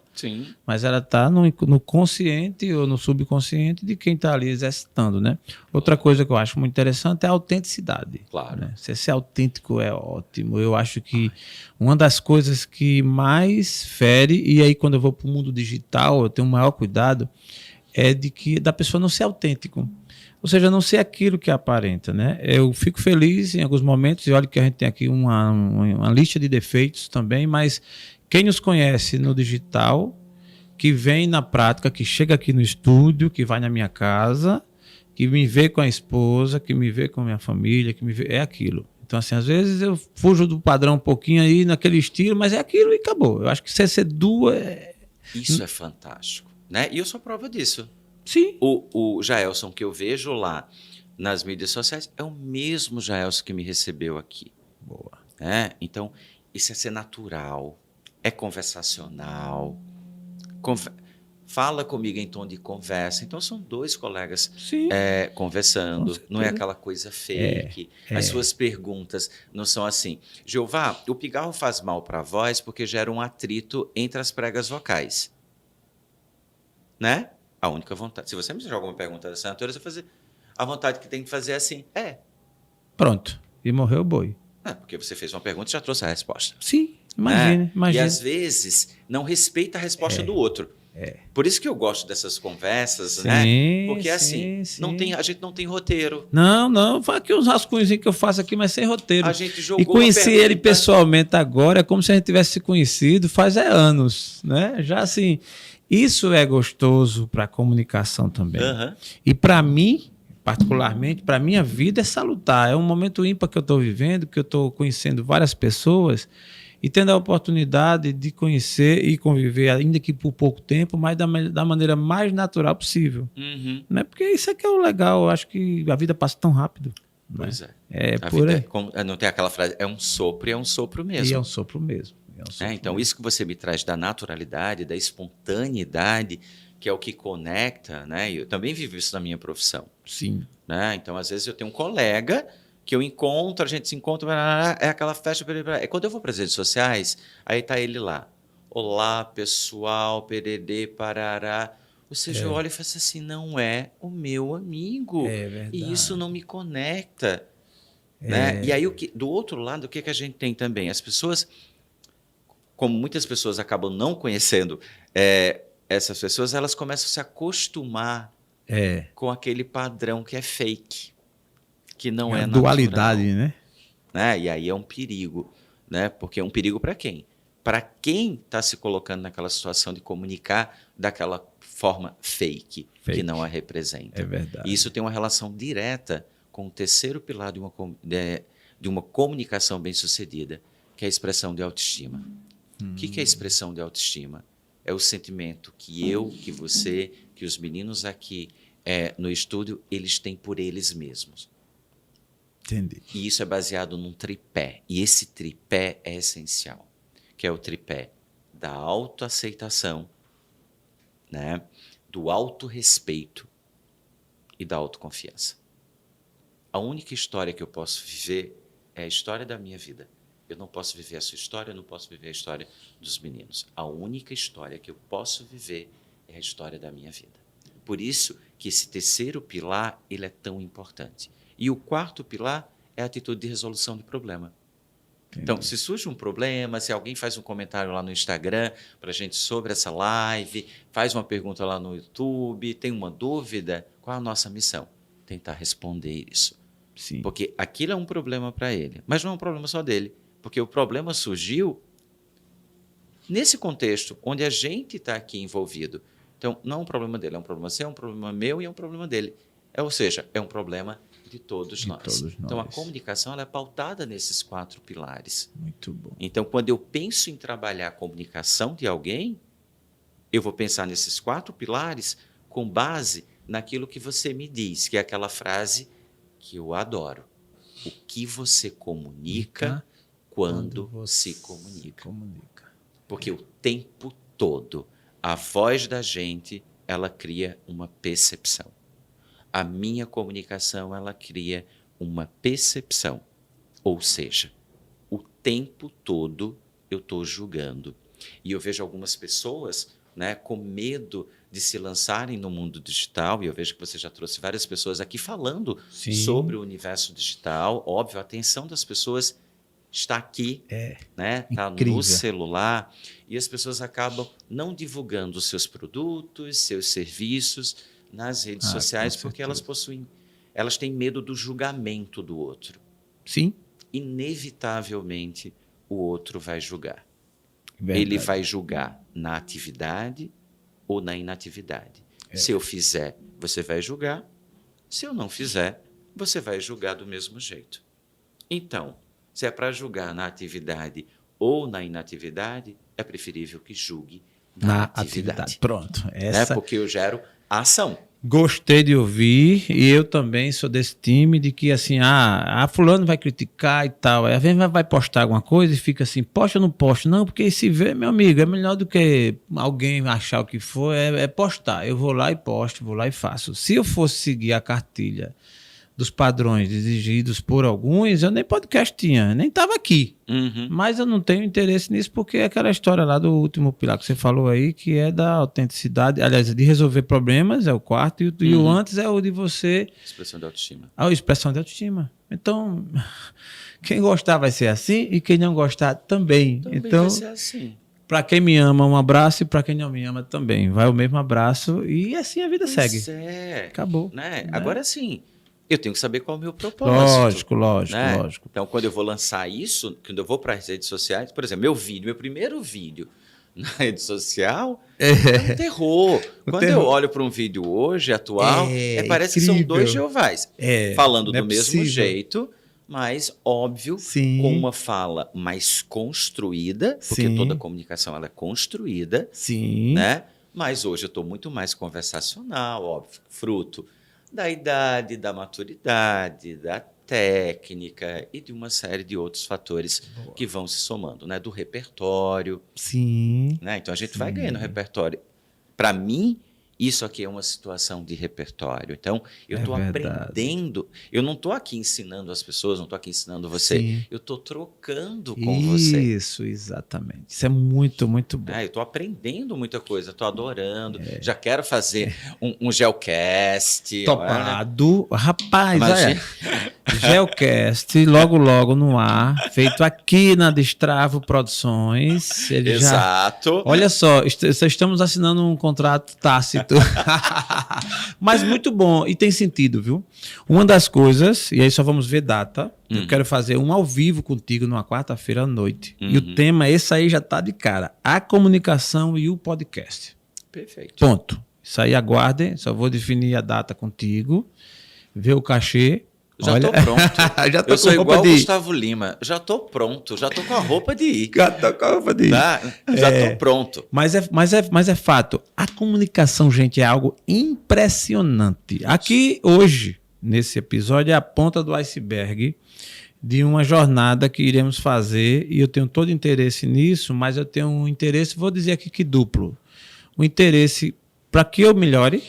mas ela está no consciente ou no subconsciente de quem está ali exercitando, né? Outra coisa que eu acho muito interessante é a autenticidade. Né? Ser autêntico é ótimo. Eu acho que uma das coisas que mais fere, e aí quando eu vou para o mundo digital, eu tenho um maior cuidado, é da pessoa não ser autêntico. Ou seja, não ser aquilo que aparenta, né? Eu fico feliz em alguns momentos, e olha que a gente tem aqui uma lista de defeitos também, mas quem nos conhece no digital, que vem na prática, que chega aqui no estúdio, que vai na minha casa, que me vê com a esposa, que me vê com a minha família, que me vê, é aquilo. Então, assim, às vezes eu fujo do padrão um pouquinho aí naquele estilo, mas é aquilo e acabou. Eu acho que ser duas Isso é fantástico, né? E eu sou prova disso. Sim. O Jaelson que eu vejo lá nas mídias sociais é o mesmo Jaelson que me recebeu aqui. Boa. Então, isso é ser natural, é conversacional, fala comigo em tom de conversa. Então, são dois colegas conversando, não é aquela coisa fake. As suas perguntas não são assim. Jeová, o pigarro faz mal para a voz porque gera um atrito entre as pregas vocais. Né? A única vontade. Se você me joga uma pergunta dessa natureza, você fazer a vontade que tem que fazer é assim. Pronto. E morreu o boi. Porque você fez uma pergunta e já trouxe a resposta. Sim. né? Imagine. E às vezes não respeita a resposta do outro. Por isso que eu gosto dessas conversas, né? Porque assim, a gente não tem roteiro. Não, fala aqui uns rascunhos que eu faço aqui, mas sem roteiro. A gente jogou e conheci uma pergunta... ele pessoalmente agora, é como se a gente tivesse se conhecido faz anos, né? Já assim, isso é gostoso para a comunicação também. E para mim, particularmente, para minha vida é salutar. É um momento ímpar que eu estou vivendo, que eu estou conhecendo várias pessoas e tendo a oportunidade de conhecer e conviver, ainda que por pouco tempo, mas da maneira mais natural possível. Né? Porque isso é que é o legal. Eu acho que a vida passa tão rápido. Pois né? é. A por vida não tem aquela frase, é um sopro e é um sopro mesmo. E é um sopro mesmo. Então, isso que você me traz da naturalidade, da espontaneidade, que é o que conecta, né? Eu também vivo isso na minha profissão. Sim. Né? Então, às vezes, eu tenho um colega que eu encontro, a gente se encontra, é aquela festa. Quando eu vou para as redes sociais, aí tá ele lá. Olá, pessoal, pererê, parará. Ou seja, eu olho e faço assim, não é o meu amigo. É verdade. E isso não me conecta. Né? E aí, do outro lado, o que a gente tem também? As pessoas, como muitas pessoas acabam não conhecendo essas pessoas, elas começam a se acostumar com aquele padrão que é fake, que não é natural. Dualidade, né? E aí é um perigo, né? Porque é um perigo para quem? Para quem está se colocando naquela situação de comunicar daquela forma fake, que não a representa. É verdade. E isso tem uma relação direta com o terceiro pilar de uma comunicação bem-sucedida, que é a expressão de autoestima. O que é a expressão de autoestima? É o sentimento que eu, que você, que os meninos aqui no estúdio, eles têm por eles mesmos. Entendi. E isso é baseado num tripé. E esse tripé é essencial, que é o tripé da autoaceitação, né? Do autorrespeito e da autoconfiança. A única história que eu posso viver é a história da minha vida. Eu não posso viver a sua história, eu não posso viver a história dos meninos. A única história que eu posso viver é a história da minha vida. Por isso que esse terceiro pilar ele é tão importante. E o quarto pilar é a atitude de resolução de problema. Entendi. Então, se surge um problema, se alguém faz um comentário lá no Instagram para a gente sobre essa live, faz uma pergunta lá no YouTube, tem uma dúvida, qual é a nossa missão? Tentar responder isso. Sim. Porque aquilo é um problema para ele, mas não é um problema só dele, porque o problema surgiu nesse contexto onde a gente está aqui envolvido. Então, não é um problema dele, é um problema seu, é um problema meu e é um problema dele. Ou seja, é um problema de todos nós. Então, a comunicação ela é pautada nesses 4 pilares. Muito bom. Então, quando eu penso em trabalhar a comunicação de alguém, eu vou pensar nesses 4 pilares com base naquilo que você me diz, que é aquela frase que eu adoro. O que você comunica quando se comunica. Porque o tempo todo, a voz da gente, ela cria uma percepção. A minha comunicação, ela cria uma percepção. Ou seja, o tempo todo eu estou julgando. E eu vejo algumas pessoas, né, com medo de se lançarem no mundo digital, e eu vejo que você já trouxe várias pessoas aqui falando sobre o universo digital. Óbvio, a atenção das pessoas está aqui, né? Está no celular, e as pessoas acabam não divulgando os seus produtos, seus serviços nas redes sociais, porque elas têm medo do julgamento do outro. Sim. Inevitavelmente, o outro vai julgar. Verdade. Ele vai julgar na atividade ou na inatividade. Se eu fizer, você vai julgar. Se eu não fizer, você vai julgar do mesmo jeito. Então, se é para julgar na atividade ou na inatividade, é preferível que julgue na atividade. Pronto. Porque eu gero ação. Gostei de ouvir, e eu também sou desse time de que assim, fulano vai criticar e tal, aí às vezes vai postar alguma coisa e fica assim, posta ou não posta? Não, porque se vê, meu amigo, é melhor do que alguém achar o que for, é postar. Eu vou lá e posto, vou lá e faço. Se eu fosse seguir a cartilha dos padrões exigidos por alguns, eu nem podcast tinha, nem estava aqui. Uhum. Mas eu não tenho interesse nisso porque é aquela história lá do último pilar que você falou aí, que é da autenticidade, aliás, de resolver problemas, é o quarto, e o antes é o de você... Expressão de autoestima. A expressão de autoestima. Então, quem gostar vai ser assim e quem não gostar também. Então, vai ser assim. Para quem me ama, um abraço, e para quem não me ama também. Vai o mesmo abraço e assim a vida segue. Acabou. Né? Né? Agora sim, eu tenho que saber qual é o meu propósito. Lógico. Então, quando eu vou lançar isso, quando eu vou para as redes sociais, por exemplo, meu primeiro vídeo na rede social é um terror. Quando eu olho para um vídeo hoje, atual, parece incrível. Que são dois Jeovás. Falando do mesmo jeito, mas óbvio, com uma fala mais construída, porque toda comunicação ela é construída, né? Mas hoje eu estou muito mais conversacional, óbvio, fruto da idade, da maturidade, da técnica e de uma série de outros fatores que vão se somando, né? Do repertório. Né? Então a gente vai ganhando repertório. Para mim, isso aqui é uma situação de repertório. Então, eu estou aprendendo. Eu não estou aqui ensinando as pessoas, não estou aqui ensinando você. Eu estou trocando com você. Isso, exatamente. Isso é muito, muito bom. Eu estou aprendendo muita coisa, estou adorando. Já quero fazer um Gelcast. Topado. Né? Rapaz, Gelcast, logo no ar, feito aqui na Destravo Produções. Exato. Olha só, estamos assinando um contrato tácito. Mas muito bom e tem sentido, viu? Uma das coisas, e aí só vamos ver data, eu quero fazer um ao vivo contigo numa quarta-feira à noite. E o tema, esse aí já tá de cara, a comunicação e o podcast. Perfeito. Ponto. Isso aí aguardem, só vou definir a data contigo, ver o cachê. Já tô pronto. Já tô eu sou igual o Gustavo Lima. Já tô pronto. Já tô com a roupa de ir. Já tô com a roupa de ir. Já tô pronto. Mas é fato. A comunicação, gente, é algo impressionante. Aqui, hoje, nesse episódio, é a ponta do iceberg de uma jornada que iremos fazer. E eu tenho todo interesse nisso, mas eu tenho um interesse, vou dizer aqui que duplo. Um interesse para que eu melhore.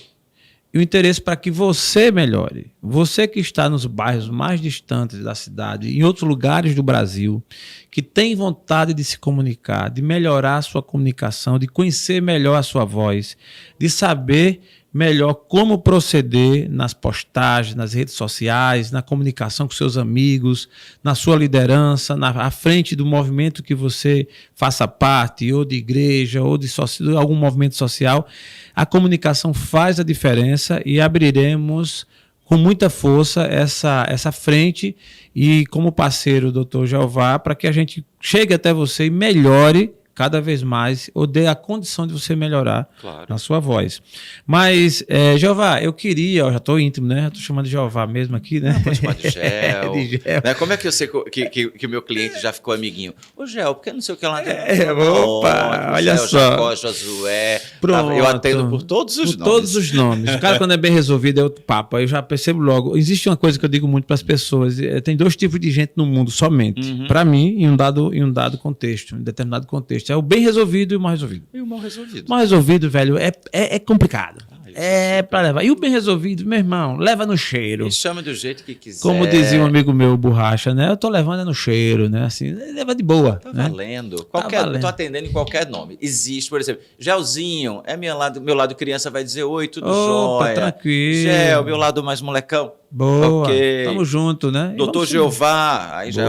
E o interesse para que você melhore. Você que está nos bairros mais distantes da cidade, em outros lugares do Brasil, que tem vontade de se comunicar, de melhorar a sua comunicação, de conhecer melhor a sua voz, de saber melhor como proceder nas postagens, nas redes sociais, na comunicação com seus amigos, na sua liderança, à frente do movimento que você faça parte, ou de igreja, ou de algum movimento social. A comunicação faz a diferença e abriremos com muita força essa frente e como parceiro do Dr. Jeová para que a gente chegue até você e melhore cada vez mais, ou dê a condição de você melhorar na sua voz. Mas, Jeová, eu queria, eu já estou íntimo, né? Estou chamando de Jeová mesmo aqui, né? Pode chamar de Gel. Né? Como é que eu sei que o meu cliente já ficou amiguinho? Ô, Gel, porque não sei o que lá... Opa, olha Gel, só. Jacó, Josué. Pronto. Eu atendo por todos os nomes. Todos os nomes. O cara, quando é bem resolvido, é outro papo. Aí eu já percebo logo. Existe uma coisa que eu digo muito para as pessoas. Tem dois tipos de gente no mundo somente. Para mim, em um dado contexto, em determinado contexto. É o bem resolvido e o mal resolvido. E o mal resolvido. O mal resolvido, velho, é complicado. Para levar. E o bem resolvido, meu irmão, leva no cheiro. E chama do jeito que quiser. Como dizia um amigo meu, Borracha, né? Eu tô levando no cheiro, né? Assim, leva de boa. Tá né? valendo. Tô atendendo em qualquer nome. Existe, por exemplo, Gelzinho, meu lado criança vai dizer oi, tudo jóia. Tranquilo. Gel, meu lado mais molecão. Boa. Okay. Tamo junto, né? Doutor Jeová, aí já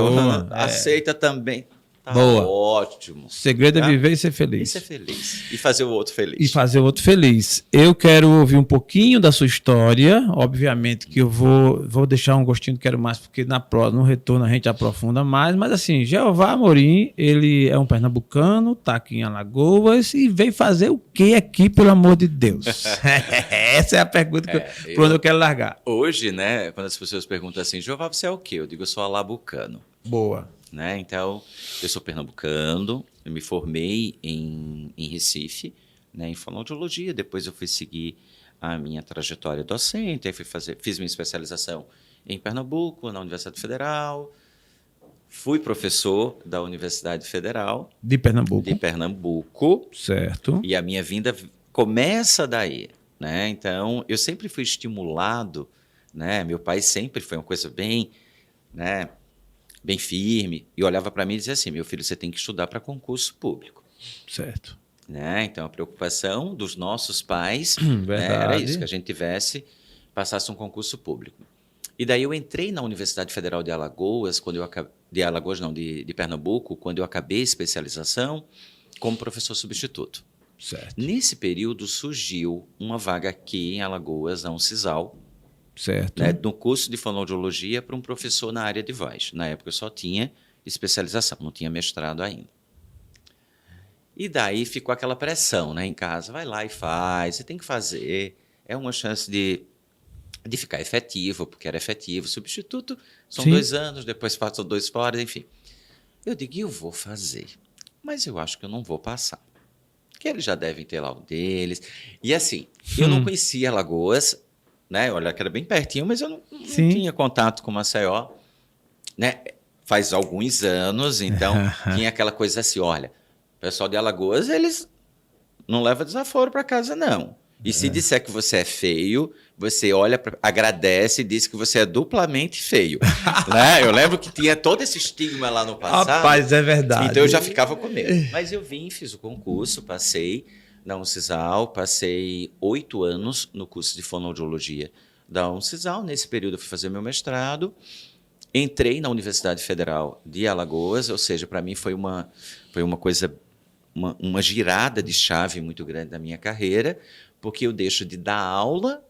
aceita também. Tá boa. Ótimo. O segredo é viver e ser feliz. E ser feliz. E fazer o outro feliz. E fazer o outro feliz. Eu quero ouvir um pouquinho da sua história. Obviamente que eu vou deixar um gostinho do Quero Mais, porque no retorno a gente aprofunda mais. Mas assim, Jeová Amorim, ele é um pernambucano, tá aqui em Alagoas e veio fazer o que aqui, pelo amor de Deus? Essa é a pergunta por onde eu quero largar. Hoje, né, quando as pessoas perguntam assim, Jeová, você é o quê? Eu digo, eu sou alabucano. Boa. Né? Então, eu sou pernambucano, eu me formei em Recife, né, em fonoaudiologia, depois eu fui seguir a minha trajetória docente, aí fiz minha especialização em Pernambuco, na Universidade Federal, fui professor da Universidade Federal. De Pernambuco. De Pernambuco. Certo. E a minha vinda começa daí, né? Então, eu sempre fui estimulado né? Meu pai sempre foi uma coisa bem, né, bem firme, e olhava para mim e dizia assim: meu filho, você tem que estudar para concurso público. Certo. Né? Então, a preocupação dos nossos pais, né, era Verdade. isso, que a gente passasse um concurso público. E daí eu entrei na Universidade Federal de Alagoas, de Pernambuco, quando eu acabei a especialização, como professor substituto. Certo. Nesse período surgiu uma vaga aqui em Alagoas, na Uncisal, Certo. né, no curso de fonoaudiologia para um professor na área de voz. Na época eu só tinha especialização, não tinha mestrado ainda. E daí ficou aquela pressão, né, em casa: vai lá e faz, você tem que fazer, é uma chance de ficar efetivo, porque era efetivo. Substituto são Sim. 2 anos, depois passam 2 fora, enfim. Eu digo: eu vou fazer, mas eu acho que eu não vou passar, que eles já devem ter lá o deles. E assim, eu não conhecia Alagoas, né? Olha, que era bem pertinho, mas eu não tinha contato com Maceió, né? Faz alguns anos, então tinha aquela coisa assim: olha, o pessoal de Alagoas, eles não levam desaforo para casa, não. E se disser que você é feio, você olha, agradece e diz que você é duplamente feio. Né? Eu lembro que tinha todo esse estigma lá no passado. Rapaz, é verdade. Então eu já ficava com medo. Mas eu vim, fiz o concurso, passei na Uncisal, passei 8 anos no curso de fonoaudiologia da Uncisal. Nesse período eu fui fazer meu mestrado. Entrei na Universidade Federal de Alagoas, ou seja, para mim foi uma coisa, uma girada de chave muito grande da minha carreira, porque eu deixo de dar aula,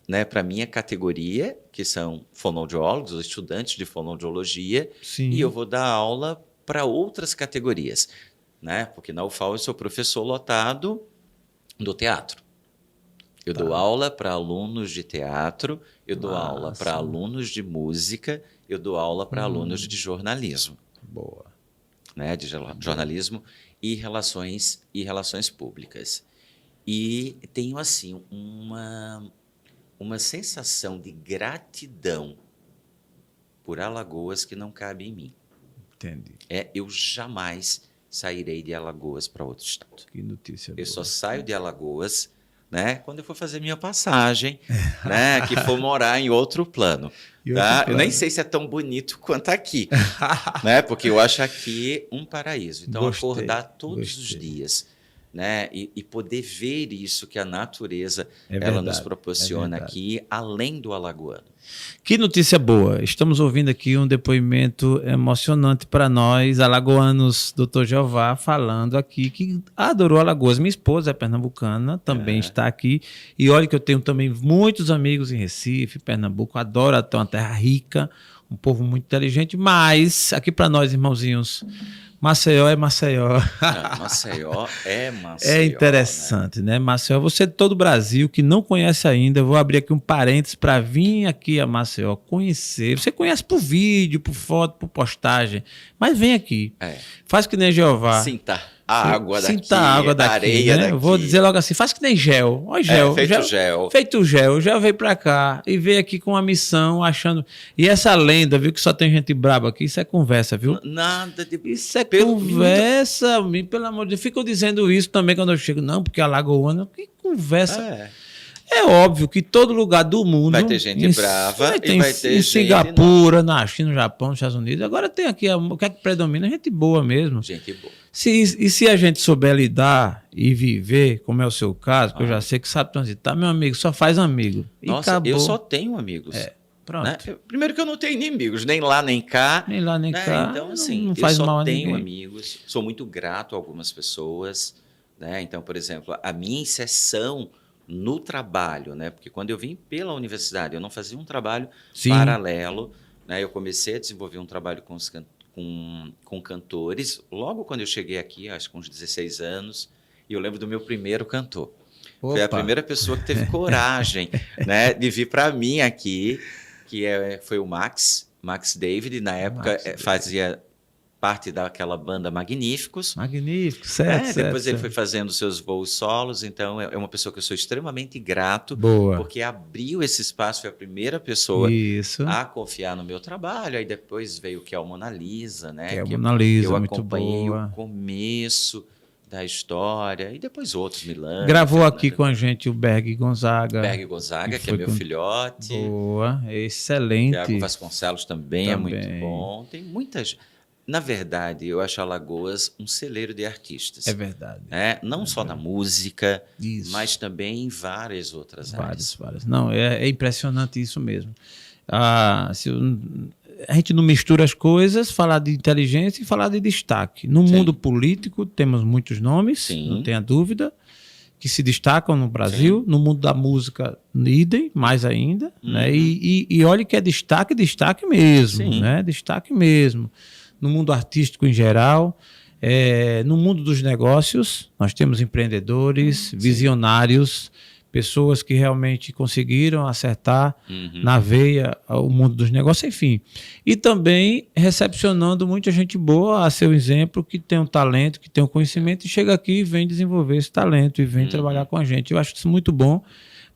né, para a minha categoria, que são fonoaudiólogos, os estudantes de fonoaudiologia, Sim. e eu vou dar aula para outras categorias, né, porque na UFAL eu sou professor lotado do teatro. Eu dou aula para alunos de teatro, eu dou aula para alunos de música, eu dou aula para alunos de jornalismo. Boa. Né, de jornalismo e relações públicas. E tenho, assim, uma sensação de gratidão por Alagoas que não cabe em mim. Entendi. Eu jamais sairei de Alagoas para outro estado. Que notícia boa. Eu só saio de Alagoas, né, quando eu for fazer minha passagem, né, que for morar em outro plano. Tá? Eu nem sei se é tão bonito quanto aqui, né, porque eu acho aqui um paraíso. Então, acordar todos os dias, né, e poder ver isso que a natureza ela nos proporciona aqui, além do alagoano. Que notícia boa. Estamos ouvindo aqui um depoimento emocionante para nós, alagoanos, Dr. Jeová, falando aqui que adorou Alagoas. Minha esposa é pernambucana, também está aqui. E olha que eu tenho também muitos amigos em Recife, Pernambuco. Adoro, ter uma terra rica, um povo muito inteligente. Mas aqui para nós, irmãozinhos, Maceió é Maceió. Maceió é Maceió. É interessante, né? Maceió, você de todo o Brasil que não conhece ainda, eu vou abrir aqui um parênteses para vir aqui a Maceió conhecer. Você conhece por vídeo, por foto, por postagem, mas vem aqui. Faz que nem Jeová. Sinta a água daqui, Sinta a água daqui, areia né? daqui. Eu vou dizer logo assim, faz que nem gel. Ó, gel. Feito gel. Feito gel. Já veio pra cá e veio aqui com uma missão, achando... E essa lenda, viu, que só tem gente braba aqui, isso é conversa, viu? Nada de... Isso é conversa, pelo amor de Deus. Ficam dizendo isso também quando eu chego. Não, porque Alagoana, que conversa... É óbvio que todo lugar do mundo... Vai ter gente brava e vai ter em gente... Singapura, na China, no Japão, nos Estados Unidos. Agora tem aqui, o que é que predomina? Gente boa mesmo. Gente boa. E se a gente souber lidar e viver, como é o seu caso, que eu já sei que sabe transitar, meu amigo, só faz amigo. Nossa, acabou. eu só tenho amigos. Pronto. Né? Primeiro que eu não tenho inimigos, nem lá, nem cá. Nem lá, nem cá. Então, assim, não faz eu mal só a tenho ninguém. amigos. Sou muito grato a algumas pessoas. Né? Então, por exemplo, a minha inserção no trabalho, né? Porque quando eu vim pela universidade, eu não fazia um trabalho paralelo. Né? Eu comecei a desenvolver um trabalho com cantores, logo quando eu cheguei aqui, acho que com uns 16 anos, e eu lembro do meu primeiro cantor. Opa. Foi a primeira pessoa que teve coragem, né, de vir para mim aqui, que foi o Max David, na época fazia parte daquela banda Magníficos. Magníficos, certo. Depois ele foi fazendo seus voos solos, então é uma pessoa que eu sou extremamente grato, porque abriu esse espaço, foi a primeira pessoa a confiar no meu trabalho. Aí depois veio o que é o Mona Lisa, né? Que Mona Lisa, eu muito acompanhei boa. o começo da história, e depois outros, Milano. Gravou aqui com a gente o Berg Gonzaga. Berg Gonzaga, que é meu filhote. Boa, excelente. Tiago Vasconcelos também é muito bom. Tem muitas... Na verdade, eu acho Alagoas um celeiro de artistas. É verdade. Não só na música, isso, mas também em várias outras áreas. Várias. Não, é impressionante isso mesmo. A gente não mistura as coisas, falar de inteligência e falar de destaque. No mundo político, temos muitos nomes, não tenha dúvida, que se destacam no Brasil. No mundo da música, idem, mais ainda. Né? E olhe que é destaque mesmo. Né? Destaque mesmo. No mundo artístico em geral, no mundo dos negócios, nós temos empreendedores, visionários, pessoas que realmente conseguiram acertar na veia o mundo dos negócios, enfim. E também recepcionando muita gente boa a seu exemplo, que tem um talento, que tem um conhecimento, e chega aqui e vem desenvolver esse talento e vem trabalhar com a gente. Eu acho isso muito bom.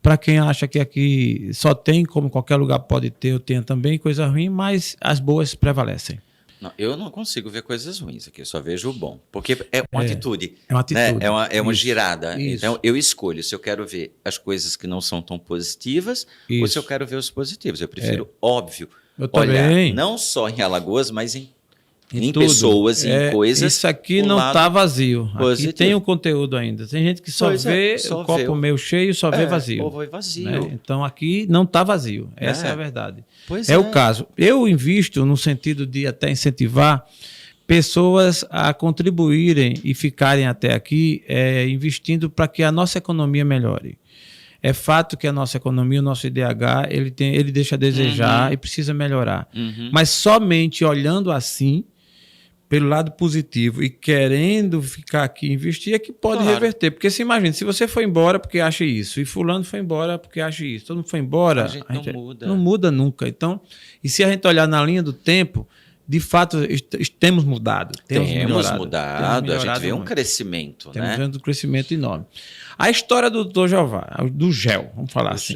Para quem acha que aqui só tem, como qualquer lugar pode ter, eu tenho também coisa ruim, mas as boas prevalecem. Não, eu não consigo ver coisas ruins aqui, eu só vejo o bom. Porque é uma atitude. É uma atitude. Né? É uma girada. Isso. Então, eu escolho se eu quero ver as coisas que não são tão positivas ou se eu quero ver os positivos. Eu prefiro, óbvio, olhar não só em Alagoas, mas em pessoas, em coisas. Isso aqui não está vazio. Aqui tem um conteúdo ainda. Tem gente que só vê o copo meio cheio, só vê vazio. Ou vê vazio. Né? Então aqui não está vazio. Essa é a verdade. O caso. Eu invisto no sentido de até incentivar pessoas a contribuírem e ficarem até aqui investindo para que a nossa economia melhore. É fato que a nossa economia, o nosso IDH, ele deixa a desejar e precisa melhorar. Mas somente olhando assim, pelo lado positivo e querendo ficar aqui e investir, é que pode reverter. Porque se imagina, se você foi embora porque acha isso, e fulano foi embora porque acha isso, todo mundo foi embora, a gente não muda. Não muda nunca. Então, e se a gente olhar na linha do tempo, de fato, temos mudado. Temos mudado. A gente vê um crescimento. Temos vendo um crescimento enorme. A história do Dr. Jeová, do GEL, vamos falar assim.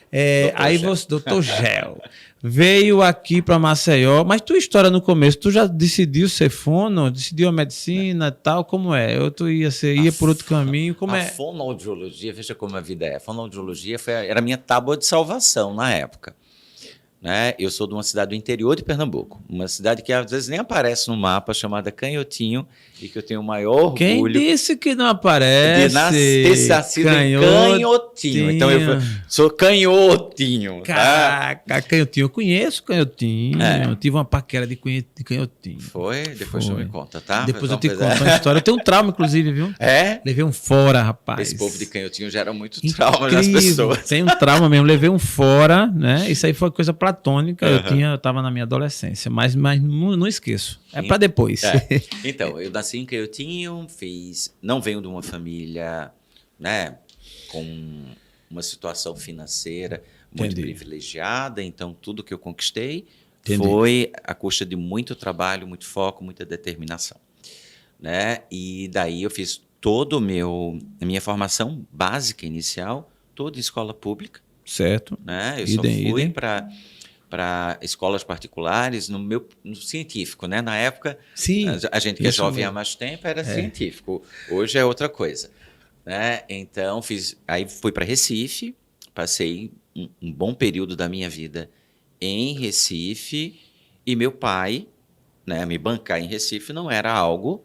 Dr. Gel veio aqui para Maceió, mas tua história no começo, tu já decidiu ser fono, decidiu a medicina e tal, como é? Ou tu ia por outro caminho, como é? A fonoaudiologia, veja como a vida é. A fonoaudiologia era a minha tábua de salvação na época. Né? Eu sou de uma cidade do interior de Pernambuco, uma cidade que às vezes nem aparece no mapa, chamada Canhotinho, e que eu tenho o maior orgulho. Quem disse que não aparece? De ter nascido em Canhotinho. Então eu sou Canhotinho. Caraca, tá? Canhotinho, eu conheço Canhotinho. Eu tive uma paquera de Canhotinho. Foi? Depois tu me conta, tá? Depois eu te conto uma história. Eu tenho um trauma, inclusive, viu? Levei um fora, rapaz. Esse povo de Canhotinho gera muito trauma nas pessoas. Tem um trauma mesmo, levei um fora, né? Isso aí foi coisa platônica, eu estava na minha adolescência, mas não esqueço. É para depois. Então, eu nasci em Canhotinho, não venho de uma família, né, com uma situação financeira muito privilegiada, então tudo que eu conquistei foi à custa de muito trabalho, muito foco, muita determinação. Né? E daí eu fiz a minha formação básica inicial, toda em escola pública. Certo. Né? Eu só fui para escolas particulares no científico, né? Na época, a gente que é jovem há mais tempo era científico. Hoje é outra coisa. Né? Então, aí fui para Recife, passei um bom período da minha vida em Recife, e meu pai, né, me bancar em Recife não era algo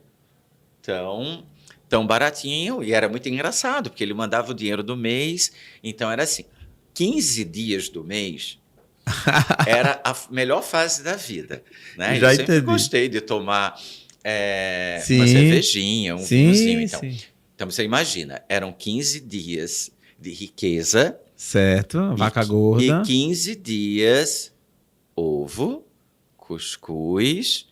tão baratinho, e era muito engraçado, porque ele mandava o dinheiro do mês, então era assim, 15 dias do mês era a melhor fase da vida. Né? Eu sempre gostei de tomar uma cervejinha, um vinhozinho. Então, você imagina, eram 15 dias de riqueza. Certo, vaca gorda. E 15 dias ovo, cuscuz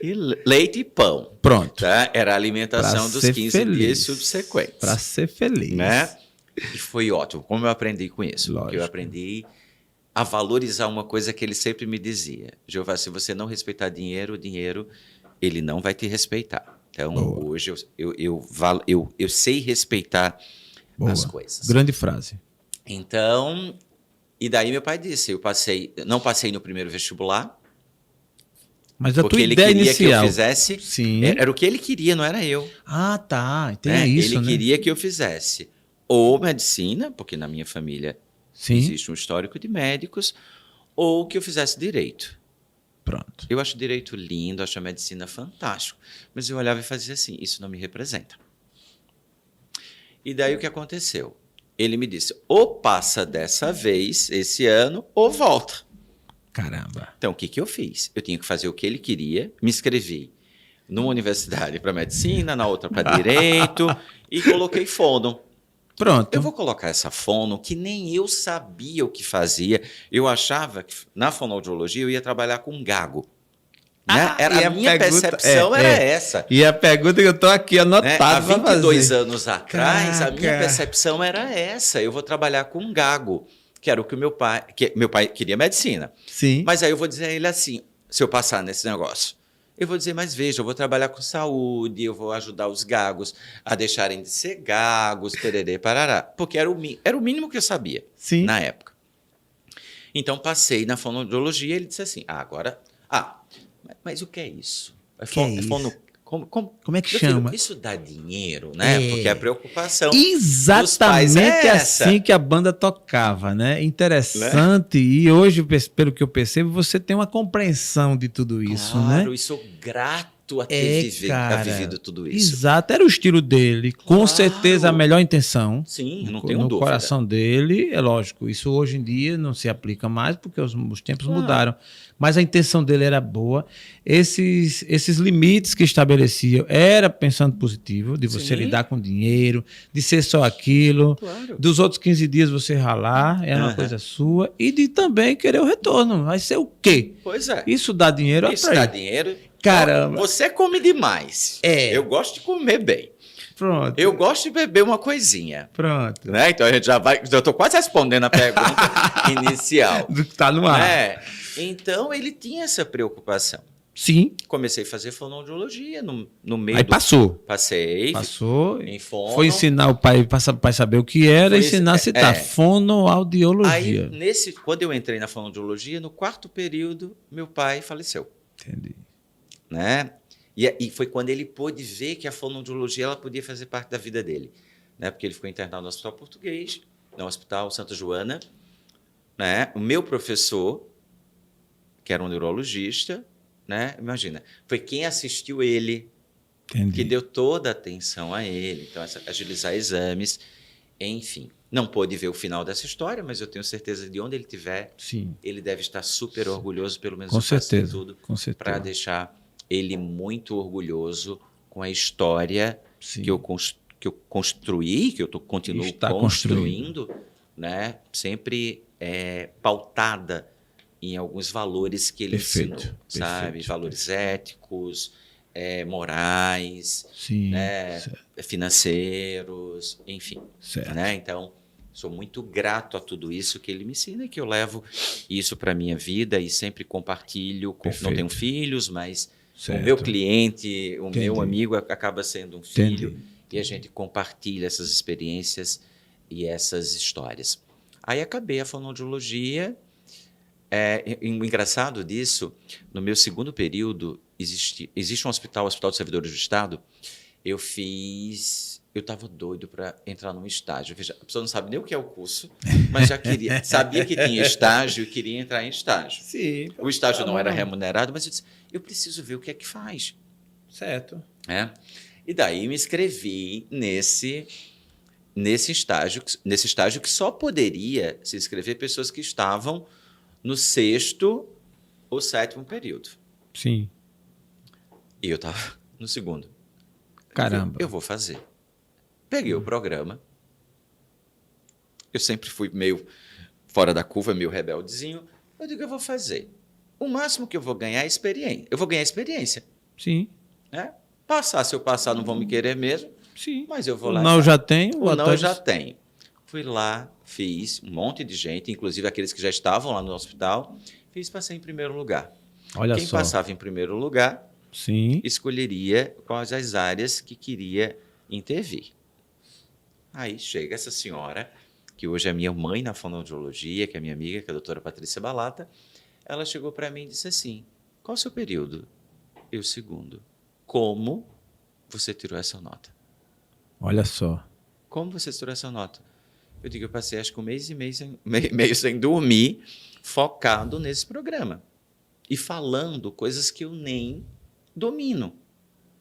e leite e pão. Pronto. Tá? Era a alimentação dos 15 dias subsequentes. Para ser feliz. Né? E foi ótimo. Como eu aprendi com isso? Lógico. Porque eu aprendi a valorizar uma coisa que ele sempre me dizia. Jeová, se você não respeitar dinheiro, o dinheiro ele não vai te respeitar. Então, hoje eu sei respeitar as coisas. Grande frase. Então, e daí meu pai disse, não passei no primeiro vestibular, Mas a Porque tua ele ideia queria inicial... que eu fizesse... Sim. Era o que ele queria, não era eu. Ah, tá. Tem Né? isso, Ele né? queria que eu fizesse ou medicina, porque na minha família Sim. existe um histórico de médicos, ou que eu fizesse direito. Pronto. Eu acho direito lindo, acho a medicina fantástico. Mas eu olhava e fazia assim, isso não me representa. E daí o que aconteceu? Ele me disse, ou passa dessa vez, esse ano, ou volta. Caramba. Então, o que eu fiz? Eu tinha que fazer o que ele queria, me inscrevi numa universidade para medicina, na outra para direito, e coloquei fono. Pronto. Eu vou colocar essa fono que nem eu sabia o que fazia. Eu achava que na fonoaudiologia eu ia trabalhar com gago. Né? A minha percepção era essa. E a pergunta que eu estou aqui Né? Há anotada para 22 fazer. anos atrás, a minha percepção era essa. Eu vou trabalhar com gago, que era o que meu pai queria medicina. Sim. Mas aí eu vou dizer a ele assim, se eu passar nesse negócio, eu vou dizer, mas veja, eu vou trabalhar com saúde, eu vou ajudar os gagos a deixarem de ser gagos, tererê, parará. Porque era o mínimo que eu sabia. Sim. Na época. Então, passei na fonoaudiologia e ele disse assim, agora... mas o que é isso? Como é que chama? Filho, isso dá dinheiro, né? Porque a preocupação exatamente dos pais é assim que a banda tocava, né? Interessante. Né? E hoje, pelo que eu percebo, você tem uma compreensão de tudo isso, né? Claro, e sou grato a ter vivido tudo isso. Exato, era o estilo dele. Com certeza a melhor intenção. Sim, não tenho dúvida. No coração dele, é lógico. Isso hoje em dia não se aplica mais porque os tempos mudaram. Mas a intenção dele era boa. Esses limites que estabelecia era pensando positivo, de você lidar com dinheiro, de ser só aquilo, dos outros 15 dias você ralar, é uma coisa sua, e de também querer o retorno. Vai ser o quê? Pois é. Isso dá dinheiro. Isso dá dinheiro. Caramba. Você come demais. Eu gosto de comer bem. Pronto. Eu gosto de beber uma coisinha. Pronto. Né? Então a gente já vai. Eu estou quase respondendo a pergunta inicial. Do que está no ar. Então ele tinha essa preocupação. Sim. Comecei a fazer fonoaudiologia no meio. Aí passou. Passei. Passou. Em fono. Foi ensinar o pai para saber o que era, ensinar a citar. Fonoaudiologia. Aí, quando eu entrei na fonoaudiologia, no 4º período, meu pai faleceu. Entendi. Né? E foi quando ele pôde ver que a fonoaudiologia ela podia fazer parte da vida dele. Né? Porque ele ficou internado no Hospital Português, no Hospital Santa Joana. Né? O meu professor, que era um neurologista, né? Imagina, foi quem assistiu ele, que deu toda a atenção a ele. Então, agilizar exames, enfim. Não pôde ver o final dessa história, mas eu tenho certeza de onde ele estiver, ele deve estar super orgulhoso, pelo menos com certeza, de tudo, para deixar ele muito orgulhoso com a história que eu construí, que eu continuo construindo, né? Sempre pautada em alguns valores que ele ensinou, sabe? Valores éticos, morais, né? Financeiros, enfim. Né? Então, sou muito grato a tudo isso que ele me ensina e que eu levo isso para a minha vida e sempre compartilho. Não tenho filhos, mas o meu cliente, o meu amigo acaba sendo um filho e a gente compartilha essas experiências e essas histórias. Aí acabei a fonoaudiologia. O engraçado disso, no meu 2º período, existe um hospital, o Hospital dos Servidores do Estado, eu estava doido para entrar num estágio. Veja, a pessoa não sabe nem o que é o curso, mas já sabia que tinha estágio e queria entrar em estágio. Sim. O estágio não era remunerado, mas eu disse, eu preciso ver o que é que faz. Certo. E daí me inscrevi nesse estágio que só poderia se inscrever pessoas que estavam no 6º ou 7º período. Sim. E eu estava no 2º. Caramba. Eu vou fazer. Peguei o programa. Eu sempre fui meio fora da curva, meio rebeldezinho. Eu digo, eu vou fazer. O máximo que eu vou ganhar é experiência. Eu vou ganhar experiência. Sim. Passar, se eu passar, não vão me querer mesmo. Sim. Mas eu vou lá. Não, já tenho. Não, já tenho. Fui lá, fiz um monte de gente, inclusive aqueles que já estavam lá no hospital. Passei em primeiro lugar. Olha Quem só. passava em primeiro lugar, escolheria quais as áreas que queria intervir. Aí chega essa senhora, que hoje é minha mãe na fonoaudiologia, que é minha amiga, que é a doutora Patrícia Balata. Ela chegou para mim e disse assim, Qual o seu período? E o segundo. Como você tirou essa nota? Olha só. Como você tirou essa nota? Eu digo, eu passei acho que um mês e meio sem dormir, focado nesse programa. E falando coisas que eu nem domino.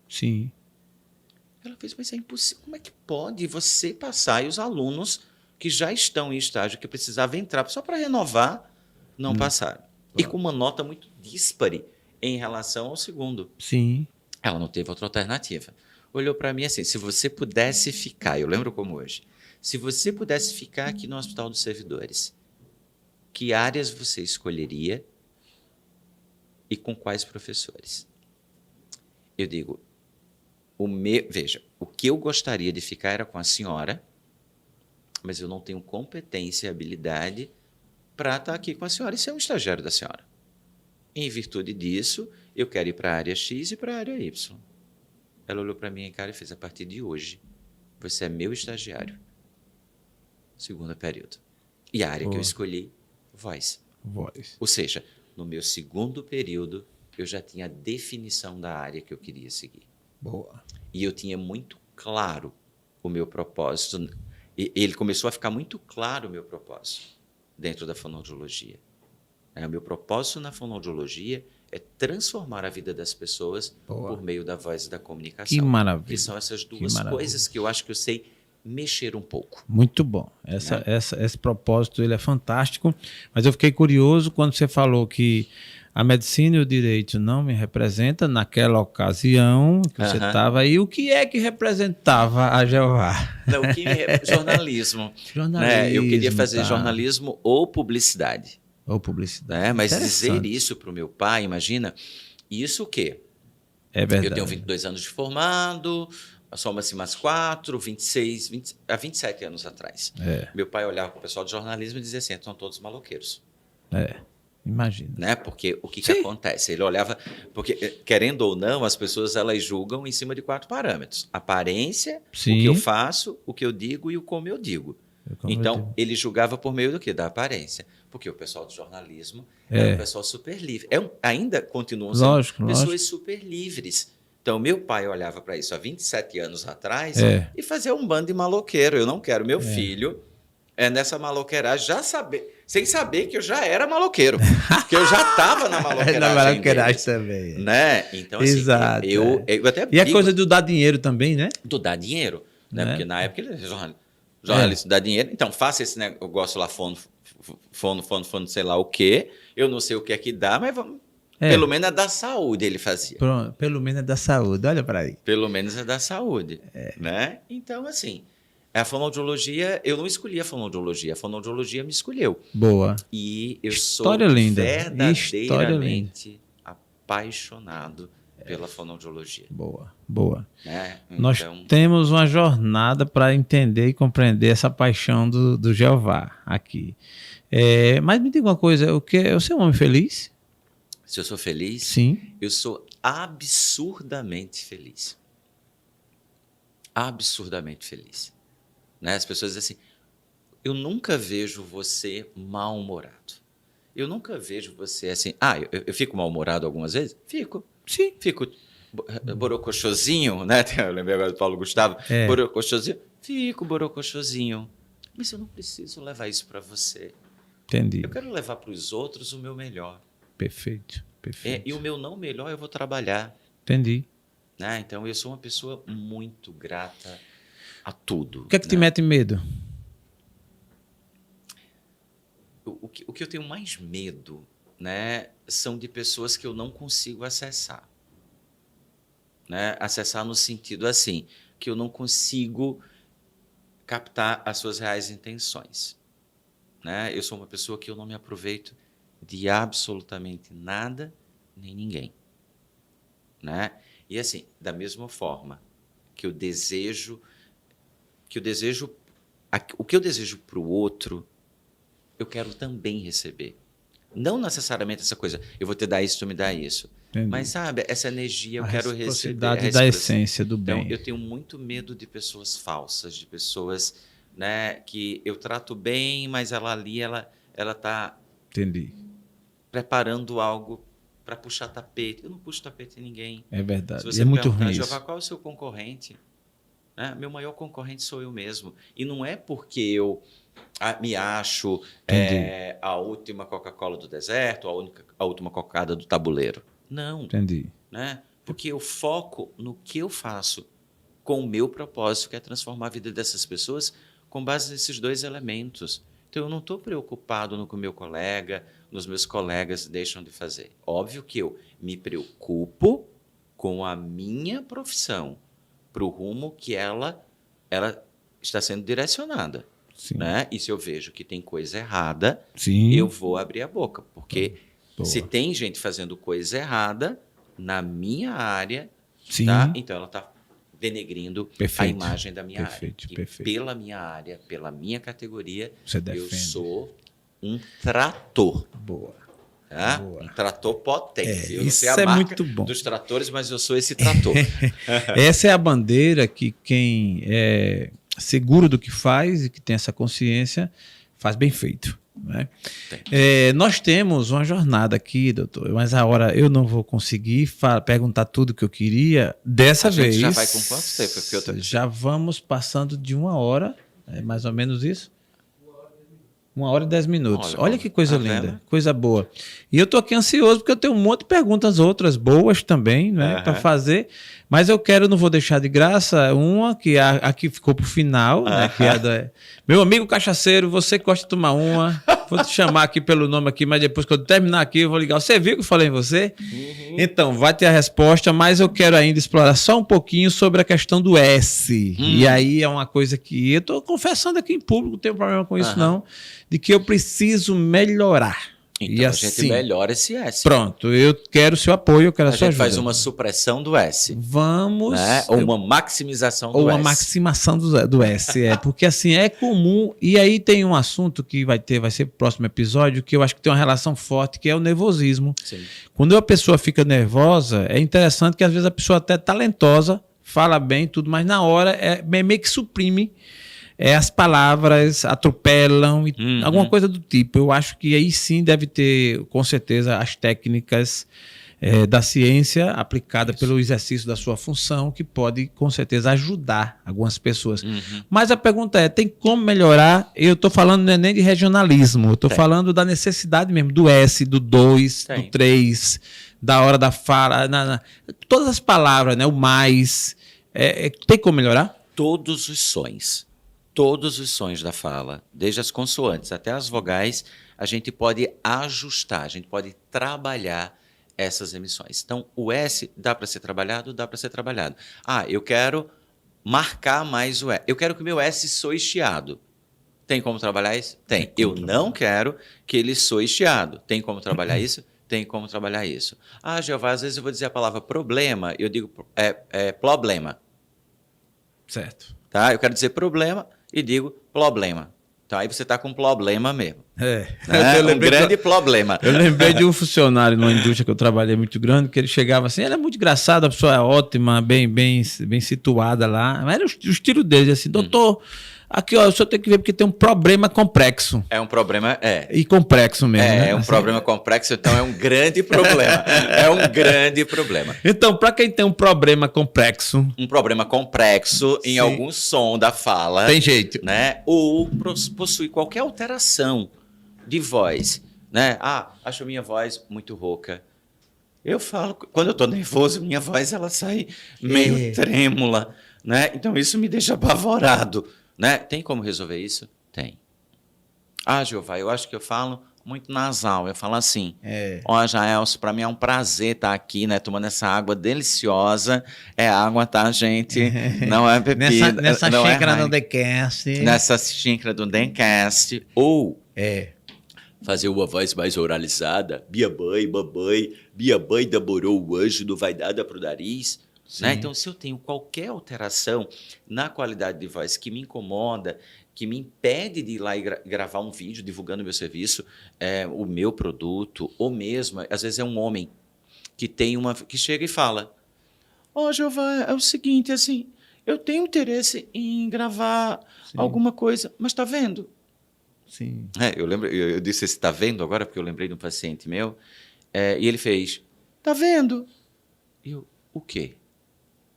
Sim. Ela fez, mas é impossível. Como é que pode você passar e os alunos que já estão em estágio, que precisavam entrar só para renovar, não passaram? E com uma nota muito díspare em relação ao segundo. Sim. Ela não teve outra alternativa. Olhou para mim assim, se você pudesse ficar, eu lembro como hoje, se você pudesse ficar aqui no Hospital dos Servidores, que áreas você escolheria e com quais professores? Eu digo, veja, o que eu gostaria de ficar era com a senhora, mas eu não tenho competência e habilidade para estar aqui com a senhora e ser um estagiário da senhora. Em virtude disso, eu quero ir para a área X e para a área Y. Ela olhou para mim, cara, e fez, a partir de hoje, você é meu estagiário. Segundo período. E a área que eu escolhi, voz. Ou seja, no meu segundo período, eu já tinha a definição da área que eu queria seguir. Boa. E eu tinha muito claro o meu propósito. E ele começou a ficar muito claro o meu propósito dentro da fonoaudiologia. O meu propósito na fonoaudiologia é transformar a vida das pessoas por meio da voz e da comunicação. Que maravilha. Que são essas duas coisas que eu acho que eu sei mexer um pouco. Muito bom. Esse propósito ele é fantástico, mas eu fiquei curioso quando você falou que a medicina e o direito não me representam naquela ocasião que você estava aí. O que é que representava a Jeová? Não, jornalismo. Né? Eu queria fazer jornalismo ou publicidade. Ou publicidade. Mas dizer isso para o meu pai, imagina, isso o quê? É verdade. Eu tenho 22 anos de formado, soma-se mais 4, 26, há 27 anos atrás. Meu pai olhava para o pessoal de jornalismo e dizia assim, são todos maloqueiros. Imagina. Né? Porque o que acontece? Ele olhava, porque querendo ou não, as pessoas elas julgam em cima de 4 parâmetros. Aparência, o que eu faço, o que eu digo e o como eu digo. Então, ele julgava por meio do quê? Da aparência. Porque o pessoal do jornalismo é um pessoal super livre. Ainda continuam sendo pessoas super livres. Então, meu pai olhava para isso há 27 anos atrás e fazia um bando de maloqueiro. Eu não quero meu filho nessa maloqueiragem, sem saber que eu já era maloqueiro. Que eu já estava na maloqueiragem. Na maloqueiragem também. Né? Então, assim, exato, eu até e a coisa do dar dinheiro também, né? Do dar dinheiro. Né? Porque na época ele jornalista dá dinheiro. Então, faça esse negócio lá, fono, sei lá o quê. Eu não sei o que é que dá, mas vamos. Pelo menos é da saúde, ele fazia. Pronto, pelo menos é da saúde, olha para aí. Pelo menos é da saúde. Né? Então, assim, a fonoaudiologia, eu não escolhi a fonoaudiologia me escolheu. Boa. E eu História sou linda. verdadeiramente apaixonado pela fonoaudiologia. Boa. Né? Então, nós temos uma jornada para entender e compreender essa paixão do Jeová aqui. Mas me diga uma coisa, você é um homem feliz? Se eu sou feliz? Sim. Eu sou absurdamente feliz. Absurdamente feliz. Né? As pessoas dizem assim, eu nunca vejo você mal-humorado. Eu nunca vejo você assim... eu fico mal-humorado algumas vezes? Fico. Sim. Fico borocochosinho, né? Eu lembrei agora do Paulo Gustavo. Borocochosinho. Fico borocochosinho. Mas eu não preciso levar isso para você. Entendi. Eu quero levar para os outros o meu melhor. Perfeito. E o meu não melhor eu vou trabalhar. Entendi. Né? Então, eu sou uma pessoa muito grata a tudo. O que é que te mete medo? O que eu tenho mais medo, né, são de pessoas que eu não consigo acessar. Né? Acessar no sentido assim, que eu não consigo captar as suas reais intenções. Né? Eu sou uma pessoa que eu não me aproveito de absolutamente nada nem ninguém. Né? E assim, da mesma forma que o que eu desejo para o outro, eu quero também receber. Não necessariamente essa coisa, eu vou te dar isso, tu me dá isso. Entendi. Mas, sabe, essa energia eu quero receber. A reciprocidade da essência do bem. Então, eu tenho muito medo de pessoas falsas, de pessoas, né, que eu trato bem, mas ela está Entendi. preparando algo para puxar tapete. Eu não puxo tapete em ninguém. É verdade. Se você É muito perguntar, ruim Jeová, isso. qual é o seu concorrente? Né? Meu maior concorrente sou eu mesmo. E não é porque eu me acho Entendi. a última Coca-Cola do deserto, a última cocada do tabuleiro. Não. Entendi. Né? Porque eu foco no que eu faço com o meu propósito, que é transformar a vida dessas pessoas com base nesses dois elementos. Então, eu não estou preocupado no que o meu colega, nos meus colegas deixam de fazer. Óbvio que eu me preocupo com a minha profissão, para o rumo que ela está sendo direcionada. Sim. Né? E se eu vejo que tem coisa errada, Sim. eu vou abrir a boca. Porque Boa. se tem gente fazendo coisa errada na minha área, Sim. tá? Então ela está denegrindo Perfeito. a imagem da minha Perfeito. área. E Perfeito. pela minha área, pela minha categoria, Você eu defende. sou um trator. Boa. Tá? Boa. Um trator potente. Eu não Isso sei a é marca muito bom. dos tratores, mas eu sou esse trator. Essa é a bandeira que quem é seguro do que faz e que tem essa consciência faz bem feito. Né? Nós temos uma jornada aqui, doutor, mas a hora eu não vou conseguir perguntar tudo que eu queria dessa vez. Já vai com quanto tempo? Já vamos passando de 1 hora, é mais ou menos isso. 1 hora e 10 minutos. Olha que coisa linda, coisa boa. E eu estou aqui ansioso porque eu tenho um monte de perguntas, outras boas também, né, para fazer. Mas eu não vou deixar de graça uma que aqui ficou para o final, né, que é meu amigo cachaceiro, você que gosta de tomar uma, vou te chamar aqui pelo nome aqui, mas depois que eu terminar aqui eu vou ligar. Você viu que eu falei em você? Então, vai ter a resposta, mas eu quero ainda explorar só um pouquinho sobre a questão do S. E aí é uma coisa que eu estou confessando aqui em público, não tenho problema com isso não, de que eu preciso melhorar. Então e a assim, gente melhora esse S. Pronto, eu quero o seu apoio, eu quero a sua ajuda. A gente faz uma supressão do S. Vamos... Né? Ou uma maximização do S. Ou uma maximação do S, porque assim, é comum, e aí tem um assunto que vai ser o próximo episódio, que eu acho que tem uma relação forte, que é o nervosismo. Sim. Quando a pessoa fica nervosa, é interessante que às vezes a pessoa até é talentosa, fala bem, tudo, mas na hora meio que suprime as palavras, atropelam, alguma coisa do tipo. Eu acho que aí sim deve ter, com certeza, as técnicas da ciência aplicada pelo exercício da sua função, que pode, com certeza, ajudar algumas pessoas. Mas a pergunta é, tem como melhorar? Eu estou falando não é nem de regionalismo, eu estou falando da necessidade mesmo, do S, do 2, do 3, da hora da fala, todas as palavras, né, o mais. Tem como melhorar? Todos os sons da fala, desde as consoantes até as vogais, a gente pode ajustar, a gente pode trabalhar essas emissões. Então, o S dá para ser trabalhado? Dá para ser trabalhado. Eu quero marcar mais o S. Eu quero que o meu S soe chiado. Tem como trabalhar isso? Tem. Eu não quero que ele soe chiado. Tem como trabalhar isso? Tem como trabalhar isso. Jeová, às vezes eu vou dizer a palavra problema, eu digo problema. Certo. Tá? Eu quero dizer problema e digo problema. Então, aí você está com um problema mesmo. Né? Um grande problema. Eu lembrei de um funcionário numa indústria que eu trabalhei muito grande, que ele chegava assim, ele é muito engraçado, a pessoa é ótima, bem situada lá, mas era o estilo dele, assim, doutor, aqui ó, o senhor tem que ver porque tem um problema complexo. É um problema, E complexo mesmo, né? É um problema complexo, então é um grande problema. É um grande problema. Então, para quem tem um problema complexo... Um problema complexo em algum som da fala... Tem jeito. Né? Ou possui qualquer alteração de voz, né? Acho a minha voz muito rouca. Eu falo, quando eu estou nervoso, minha voz ela sai meio trêmula, né? Então isso me deixa apavorado, né? Tem como resolver isso? Tem. Jeová, eu acho que eu falo muito nasal. Eu falo assim, Jaelson, para mim é um prazer estar aqui, né? Tomando essa água deliciosa. É água, tá, gente? Não é bebida. Nessa xícara do Dencast. Nessa xícara do Dencast. Ou fazer uma voz mais oralizada. Bia mãe namorou o anjo, não vai nada pro nariz. Né? Então, se eu tenho qualquer alteração na qualidade de voz que me incomoda, que me impede de ir lá e gravar um vídeo divulgando o meu serviço, o meu produto, ou mesmo, às vezes é um homem que chega e fala, Jeová, é o seguinte, assim, eu tenho interesse em gravar alguma coisa, mas está vendo? Sim. Eu disse, você está vendo agora, porque eu lembrei de um paciente meu, e ele fez, tá vendo? O quê?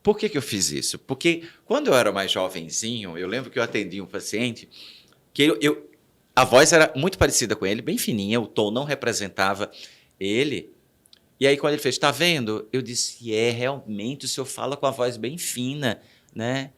Por que eu fiz isso? Porque quando eu era mais jovenzinho, eu lembro que eu atendi um paciente que a voz era muito parecida com ele, bem fininha, o tom não representava ele. E aí, quando ele fez, tá vendo? Eu disse, realmente, o senhor fala com a voz bem fina, né?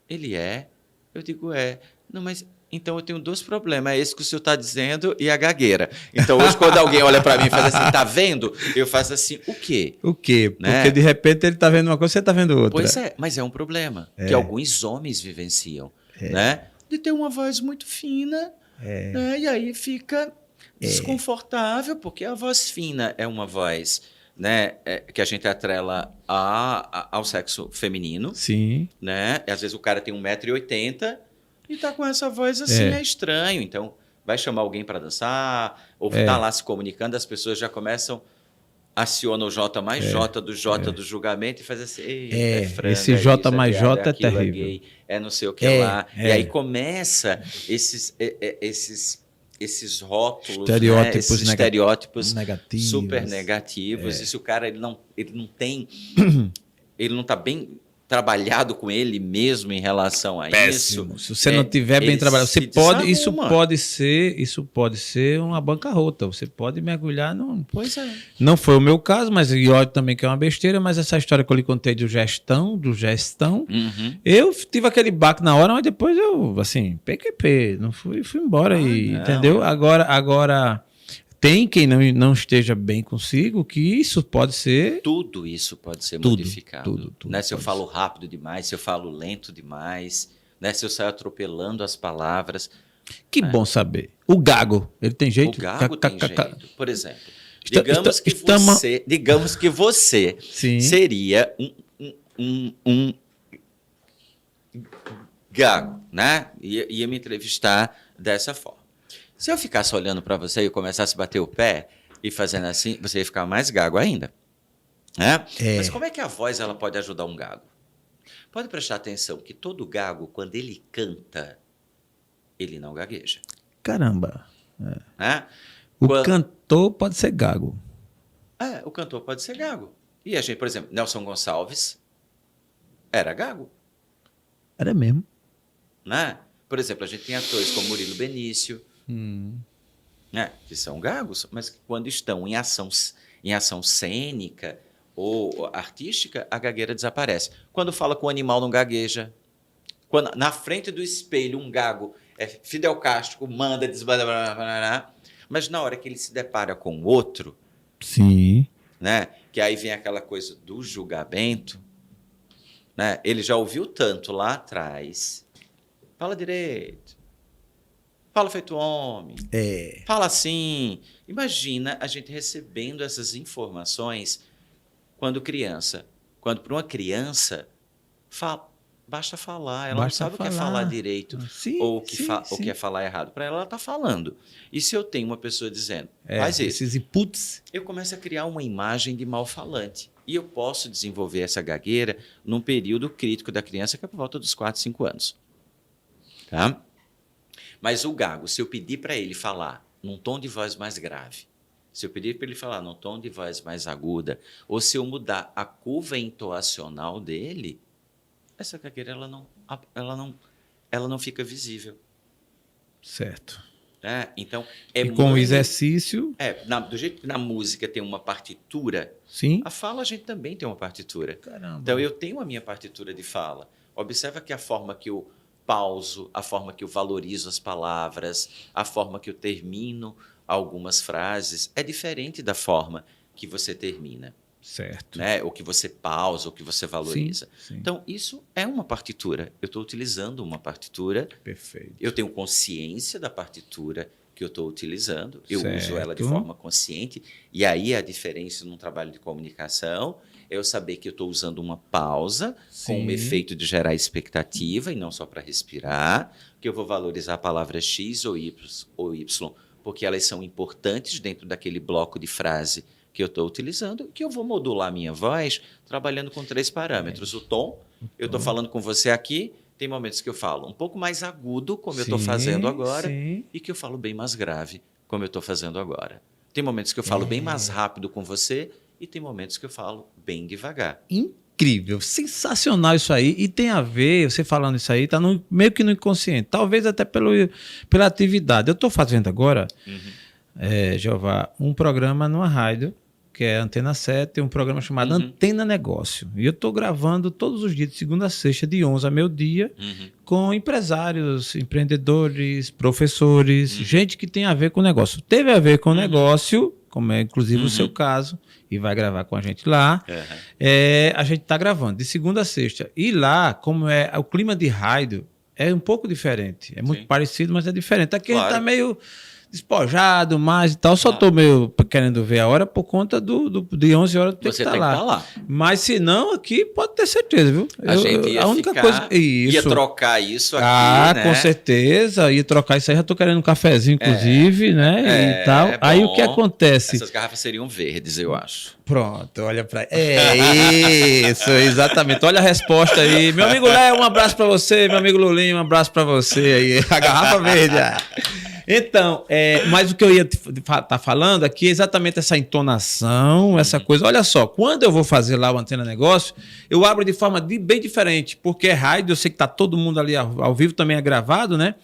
Ele é. Eu digo, é. Não, mas então eu tenho 2 problemas, é esse que o senhor está dizendo e a gagueira. Então, hoje, quando alguém olha para mim e faz assim, tá vendo? Eu faço assim, o quê? O quê? Né? Porque, de repente, ele tá vendo uma coisa e você tá vendo outra. Pois é, mas é um problema que alguns homens vivenciam, né? De ter uma voz muito fina, né? E aí fica desconfortável, porque a voz fina é uma voz, né, que a gente atrela ao sexo feminino. Sim. Né? E, às vezes o cara tem 1,80 m e tá com essa voz assim, é estranho. Então, vai chamar alguém para dançar, ou tá lá se comunicando, as pessoas já começam, acionam o J mais J do J do julgamento e faz assim, franga, esse J mais J é terrível. Gay, não sei o que lá. E aí começa esses rótulos, estereótipos, né? Esses estereótipos negativos. Super negativos. E se o cara ele não está bem trabalhado com ele mesmo em relação a Péssimo. isso. Se você não tiver bem trabalhado, isso pode ser uma bancarrota. Você pode mergulhar num. Pois é. Não foi o meu caso, mas e ódio também que é uma besteira, mas essa história que eu lhe contei do gestão, eu tive aquele baque na hora, mas depois eu, assim, PQP, não fui embora entendeu? Agora tem quem não esteja bem consigo, que isso pode ser... Tudo isso pode ser modificado. Tudo né? Se eu falo rápido demais, se eu falo lento demais, né? Se eu saio atropelando as palavras. Que bom saber. O gago, ele tem jeito? O gago tem jeito. Por exemplo, digamos que você seria um gago, né? Ia me entrevistar dessa forma. Se eu ficasse olhando para você e eu começasse a bater o pé e fazendo assim, você ia ficar mais gago ainda. Né? Mas como é que a voz ela pode ajudar um gago? Pode prestar atenção que todo gago, quando ele canta, ele não gagueja. Caramba. Né? Cantor pode ser gago. O cantor pode ser gago. E a gente, por exemplo, Nelson Gonçalves era gago. Era mesmo. Né? Por exemplo, a gente tem atores como Murilo Benício, né, que são gagos, mas que quando estão em ação cênica ou artística, a gagueira desaparece. Quando fala com o animal, não gagueja. Quando, na frente do espelho, um gago Fidel Castro manda, mas na hora que ele se depara com o outro, né, que aí vem aquela coisa do julgamento, né, ele já ouviu tanto lá atrás, fala direito, fala feito homem, fala assim. Imagina a gente recebendo essas informações quando criança. Quando para uma criança, basta falar. Ela não sabe o que é falar direito ou o que é falar errado. Para ela está falando. E se eu tenho uma pessoa dizendo, faz isso, esses inputs, eu começo a criar uma imagem de mal-falante. E eu posso desenvolver essa gagueira num período crítico da criança, que é por volta dos 4, 5 anos. Tá? Mas o gago, se eu pedir para ele falar num tom de voz mais grave, se eu pedir para ele falar num tom de voz mais aguda, ou se eu mudar a curva entoacional dele, essa gagueira ela não fica visível. Certo. Então, com o exercício... do jeito que na música tem uma partitura, a fala a gente também tem uma partitura. Caramba. Então, eu tenho a minha partitura de fala. Observa que a forma que eu pauso, a forma que eu valorizo as palavras, a forma que eu termino algumas frases é diferente da forma que você termina. Certo. Né? Ou que você pausa, ou que você valoriza. Sim. Então, isso é uma partitura. Eu estou utilizando uma partitura. Perfeito. Eu tenho consciência da partitura que eu estou utilizando. Eu uso ela de forma consciente. E aí a diferença num trabalho de comunicação é eu saber que eu estou usando uma pausa com um efeito de gerar expectativa e não só para respirar, que eu vou valorizar a palavra X ou Y, porque elas são importantes dentro daquele bloco de frase que eu estou utilizando, que eu vou modular a minha voz trabalhando com 3 parâmetros. O tom, eu estou falando com você aqui, tem momentos que eu falo um pouco mais agudo, como eu estou fazendo agora, e que eu falo bem mais grave, como eu estou fazendo agora. Tem momentos que eu falo bem mais rápido com você e tem momentos que eu falo bem devagar. Incrível, sensacional isso aí. E tem a ver, você falando isso aí, tá meio que no inconsciente. Talvez até pela atividade. Eu estou fazendo agora, Jeová, um programa numa rádio, que é Antena 7, um programa chamado Antena Negócio. E eu estou gravando todos os dias, de segunda a sexta, de 11 a meio-dia, com empresários, empreendedores, professores, gente que tem a ver com o negócio. Teve a ver com o negócio, como é inclusive o seu caso, e vai gravar com a gente lá. A gente está gravando de segunda a sexta. E lá, como é o clima de rádio, é um pouco diferente. É muito parecido, mas é diferente. Aqui a gente está meio despojado mais e tal. Só estou meio querendo ver a hora por conta de 11 horas ter Você que tem estar que estar lá. Mas se não, aqui pode ter certeza, viu? A gente ia a única ficar, coisa, ia isso. trocar isso aqui, né? Com certeza. Ia trocar isso aí. Já estou querendo um cafezinho, inclusive, né? E tal. Aí bom. o que acontece? Essas garrafas seriam verdes, eu acho. Pronto, olha para isso, exatamente. Olha a resposta aí. Meu amigo Léo, um abraço para você. Meu amigo Lulinho, um abraço para você aí. A garrafa verde. Então, mas o que eu ia estar falando aqui é exatamente essa entonação, essa coisa. Olha só, quando eu vou fazer lá o Antena Negócio, eu abro de forma bem diferente, porque é rádio, eu sei que está todo mundo ali ao vivo, também é gravado, né?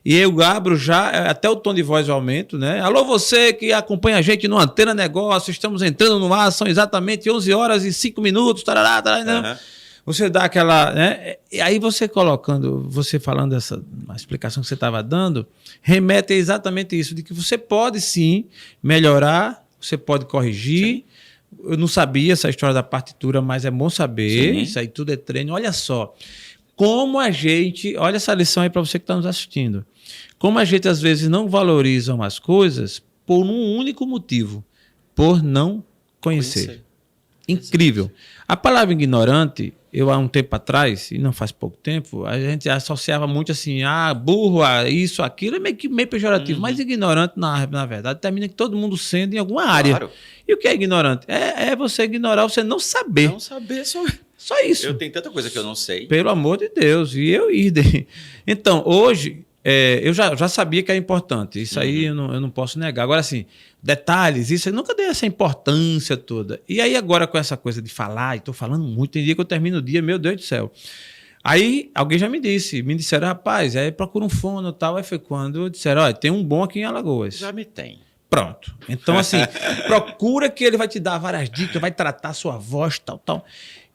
E eu abro já, até o tom de voz eu aumento, né? Alô, você que acompanha a gente no Antena Negócio, estamos entrando no ar, são exatamente 11 horas e 5 minutos, tarará, né? Você dá aquela, né? E aí você colocando, você falando a explicação que você estava dando, remete a exatamente isso, de que você pode sim melhorar, você pode corrigir. Sim. Eu não sabia essa história da partitura, mas é bom saber. Sim. Isso aí tudo é treino. Olha só, como a gente, olha essa lição aí para você que está nos assistindo. Como a gente às vezes não valoriza as coisas por um único motivo, por não conhecer. Incrível. A palavra ignorante, eu há um tempo atrás, e não faz pouco tempo, a gente associava muito assim, burro, isso, aquilo, é meio pejorativo, mas ignorante, na verdade, termina que todo mundo sendo em alguma área. Claro. E o que é ignorante? É você ignorar, você não saber. Não saber sobre... Só isso. Eu tenho tanta coisa que eu não sei. Pelo amor de Deus, e eu idem. Então, hoje, eu já sabia que era importante, isso aí eu não posso negar. Agora, assim, detalhes, isso eu nunca dei essa importância toda. E aí agora com essa coisa de falar, e estou falando muito, tem dia que eu termino o dia, meu Deus do céu. Aí alguém já me disseram, rapaz, procura um fono e tal. Aí foi quando disseram, olha, tem um bom aqui em Alagoas. Já me tem. Pronto. Então, assim, procura que ele vai te dar várias dicas, vai tratar a sua voz, tal.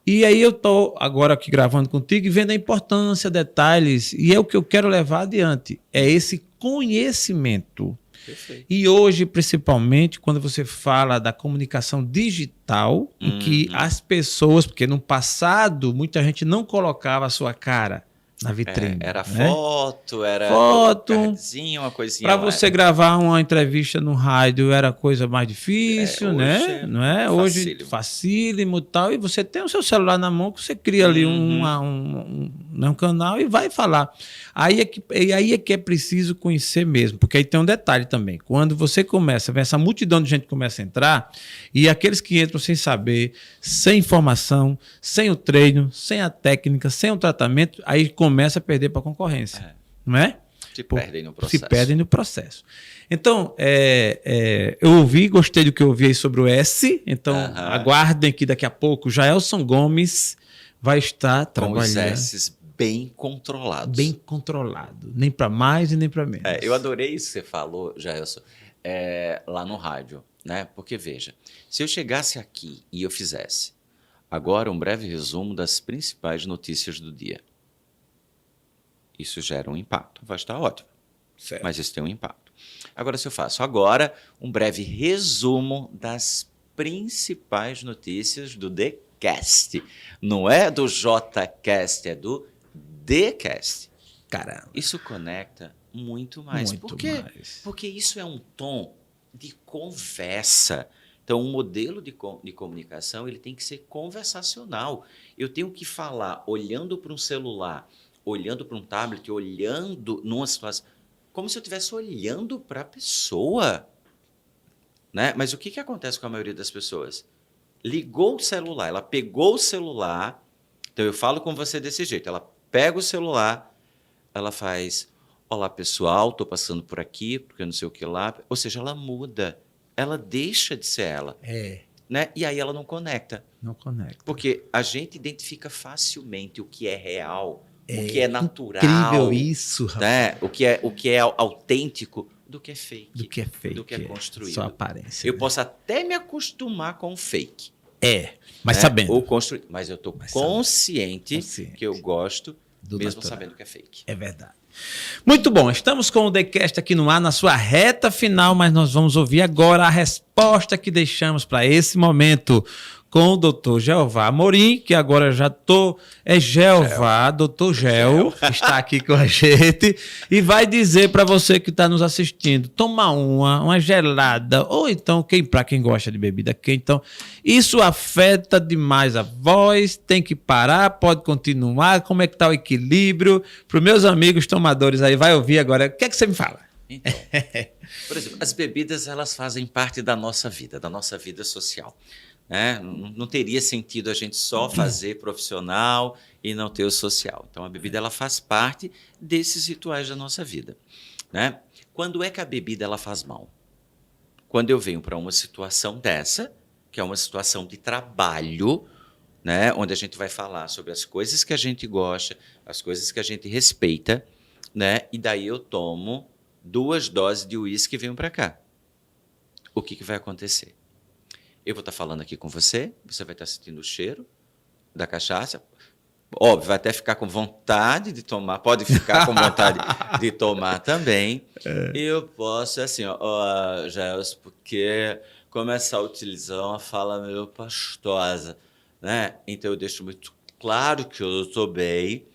E aí eu estou agora aqui gravando contigo e vendo a importância, detalhes, e é o que eu quero levar adiante, é esse conhecimento. Perfeito. E hoje, principalmente, quando você fala da comunicação digital, em que as pessoas, porque no passado muita gente não colocava a sua cara na vitrine. Era foto, era uma coisinha. Para você gravar uma entrevista no rádio era a coisa mais difícil, né? Não é? Hoje facílimo e tal. E você tem o seu celular na mão, que você cria ali um canal e vai falar. Aí é que é preciso conhecer mesmo, porque aí tem um detalhe também. Quando você começa, vem essa multidão de gente que começa a entrar, e aqueles que entram sem saber, sem informação, sem o treino, sem a técnica, sem o tratamento, aí começa a perder para a concorrência. Não é? Se perdem no processo. Se perdem no processo. Então, eu gostei do que eu ouvi aí sobre o S, então aguardem que daqui a pouco o Jaelson Gomes vai estar trabalhando. Com os S's bem controlados. Bem controlado. Nem para mais e nem para menos. Eu adorei isso que você falou, Jaelson, lá no rádio, né? Porque, veja, se eu chegasse aqui e eu fizesse agora um breve resumo das principais notícias do dia, isso gera um impacto. Vai estar ótimo. Certo. Mas isso tem um impacto. Agora, se eu faço agora um breve resumo das principais notícias do TheCast, não é do JCast, é do TheCast. Caramba. Isso conecta muito mais. Por quê? Porque isso é um tom de conversa. Então, um modelo de comunicação ele tem que ser conversacional. Eu tenho que falar olhando para um celular, olhando para um tablet, olhando numa situação, como se eu estivesse olhando para a pessoa. Né? Mas o que acontece com a maioria das pessoas? Ligou o celular, ela pegou o celular, então eu falo com você desse jeito, ela pega o celular, ela faz, olá pessoal, estou passando por aqui, porque eu não sei o que lá, ou seja, ela muda, ela deixa de ser ela. né? E aí ela não conecta. Não conecta. Porque a gente identifica facilmente o que é real, o que é natural. Incrível isso, rapaz. Né? O que é autêntico do que é fake. Do que é fake. Do que é construído. Só aparência. Eu posso até me acostumar com o fake. Mas né? sabendo. Ou construir. Mas eu estou consciente que eu gosto, do mesmo natural. sabendo que é fake. É verdade. Muito bom, estamos com o TheCast aqui no ar, na sua reta final, mas nós vamos ouvir agora a resposta que deixamos para esse momento com o Dr. Jeová Amorim, que agora já é Jeová, Dr. Gel, que está aqui com a gente, e vai dizer para você que está nos assistindo, toma uma gelada, ou então, para quem gosta de bebida quente, então, isso afeta demais a voz, tem que parar, pode continuar, como é que está o equilíbrio? Para os meus amigos tomadores aí, vai ouvir agora, o que é que você me fala? Então, por exemplo, as bebidas, elas fazem parte da nossa vida social. Não teria sentido a gente só fazer profissional e não ter o social. Então, a bebida ela faz parte desses rituais da nossa vida. Né? Quando é que a bebida ela faz mal? Quando eu venho para uma situação dessa, que é uma situação de trabalho, né? Onde a gente vai falar sobre as coisas que a gente gosta, as coisas que a gente respeita, né? E daí eu tomo 2 doses de uísque e venho para cá. O que vai acontecer? Eu vou estar falando aqui com você vai estar sentindo o cheiro da cachaça. Óbvio, vai até ficar com vontade de tomar, pode ficar com vontade de tomar também. Eu posso, assim, Gels, porque começar a utilizar uma fala meio pastosa, né? Então, eu deixo muito claro que eu estou bem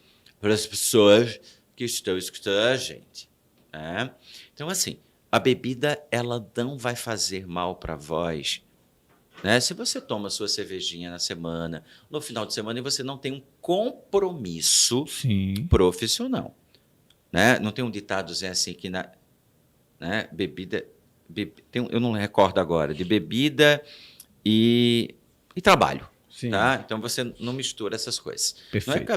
para as pessoas que estão escutando a gente. Né? Então, assim, a bebida, ela não vai fazer mal para a voz. Né? Se você toma sua cervejinha na semana, no final de semana, e você não tem um compromisso profissional. Né? Não tem um ditado assim que né? Bebida... eu não recordo agora, de bebida e trabalho. Tá? Então, você não mistura essas coisas. Perfeito. Não é que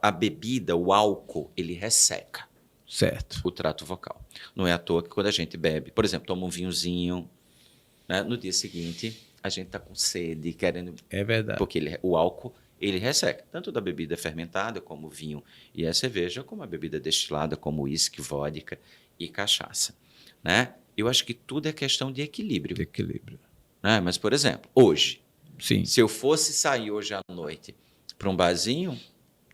a bebida, o álcool, ele resseca o trato vocal. Não é à toa que quando a gente bebe, por exemplo, toma um vinhozinho, né? No dia seguinte... a gente está com sede, querendo... É verdade. Porque o álcool, ele resseca. Tanto da bebida fermentada, como o vinho e a cerveja, como a bebida destilada, como uísque, vodka e cachaça. Né? Eu acho que tudo é questão de equilíbrio. Né? Mas, por exemplo, hoje, se eu fosse sair hoje à noite para um barzinho,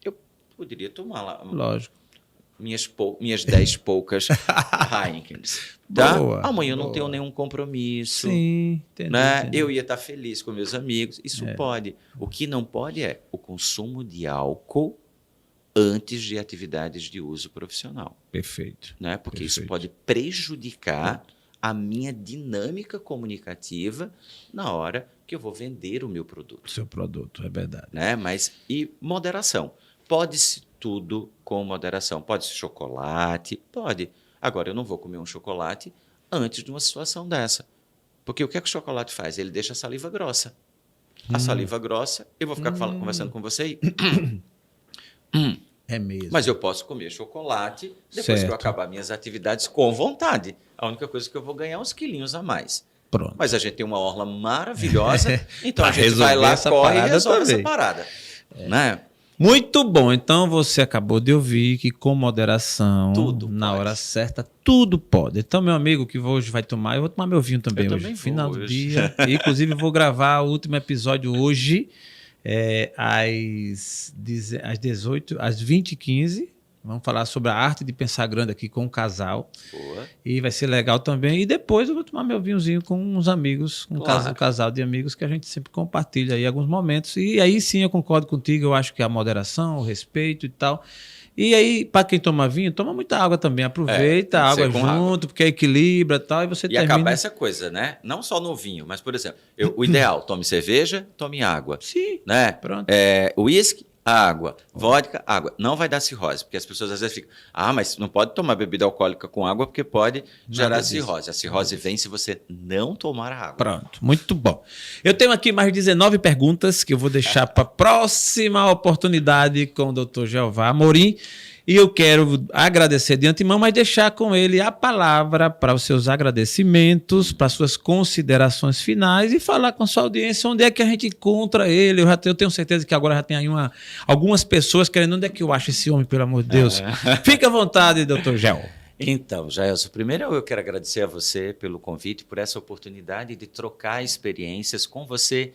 eu poderia tomar lá... Lógico. Minhas 10 poucas Heinekens. Tá? Amanhã eu não tenho nenhum compromisso. Entendi. Eu ia estar feliz com meus amigos. Isso pode. O que não pode é o consumo de álcool antes de atividades de uso profissional. Perfeito. Né? Porque isso pode prejudicar a minha dinâmica comunicativa na hora que eu vou vender o meu produto. Seu produto, é verdade. Né? E moderação. Pode-se tudo com moderação. Pode ser chocolate? Pode. Agora, eu não vou comer um chocolate antes de uma situação dessa. Porque o que é que o chocolate faz? Ele deixa a saliva grossa. A saliva grossa, eu vou ficar conversando com você e... É mesmo. Mas eu posso comer chocolate depois que eu acabar minhas atividades com vontade. A única coisa que eu vou ganhar é uns quilinhos a mais. Pronto. Mas a gente tem uma orla maravilhosa, então a gente vai lá, corre e resolve essa parada. Né? Muito bom. Então, você acabou de ouvir que com moderação, na hora certa, tudo pode. Então, meu amigo que hoje vai tomar, eu vou tomar meu vinho também hoje. Final do dia. Inclusive, vou gravar o último episódio hoje, às 20h15. Vamos falar sobre a arte de pensar grande aqui com um casal. Boa. E vai ser legal também. E depois eu vou tomar meu vinhozinho com uns amigos, um casal de amigos que a gente sempre compartilha aí alguns momentos. E aí sim eu concordo contigo, eu acho que a moderação, o respeito e tal. E aí, para quem toma vinho, toma muita água também. Aproveita a água junto, porque equilibra e tal. E termina... acabar essa coisa, né? Não só no vinho, mas, por exemplo, o ideal, tome cerveja, tome água. Sim, né? Pronto. Uísque, água. Vodka, água. Não vai dar cirrose, porque as pessoas às vezes ficam, mas não pode tomar bebida alcoólica com água, porque pode gerar cirrose. A cirrose vem se você não tomar água. Pronto, muito bom. Eu tenho aqui mais 19 perguntas que eu vou deixar para a próxima oportunidade com o Dr. Jeová Amorim. E eu quero agradecer de antemão, mas deixar com ele a palavra para os seus agradecimentos, para as suas considerações finais e falar com a sua audiência onde é que a gente encontra ele. Eu tenho certeza que agora já tem aí algumas pessoas querendo onde é que eu acho esse homem, pelo amor de Deus. Fique à vontade, doutor Gel. Então, Jaelson, primeiro eu quero agradecer a você pelo convite, por essa oportunidade de trocar experiências com você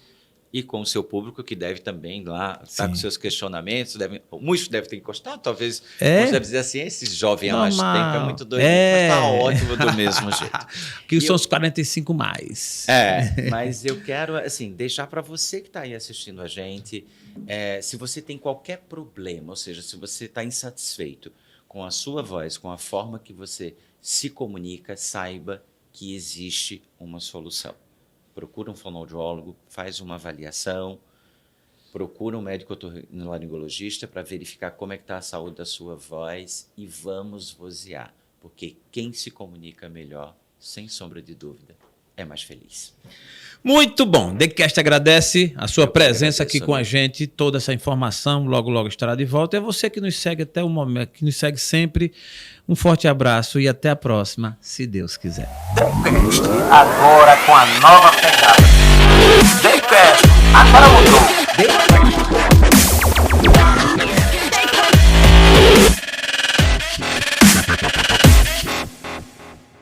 e com o seu público, que deve também lá estar com seus questionamentos. Muitos devem ter encostado, talvez. Muitos devem dizer assim, esse jovem há mais tempo é muito doido, mas está ótimo do mesmo jeito. Que são os 45 mais. Mas eu quero assim, deixar para você que está aí assistindo a gente, se você tem qualquer problema, ou seja, se você está insatisfeito com a sua voz, com a forma que você se comunica, saiba que existe uma solução. Procura um fonoaudiólogo, faz uma avaliação, procura um médico otorrinolaringologista para verificar como é que está a saúde da sua voz e vamos vozear, porque quem se comunica melhor, sem sombra de dúvida, é mais feliz. Muito bom. TheCast agradece a sua presença aqui com a gente, toda essa informação, logo, logo estará de volta. É você que nos segue até o momento, que nos segue sempre. Um forte abraço e até a próxima, se Deus quiser. TheCast, agora com a nova pegada. TheCast, agora mudou. TheCast.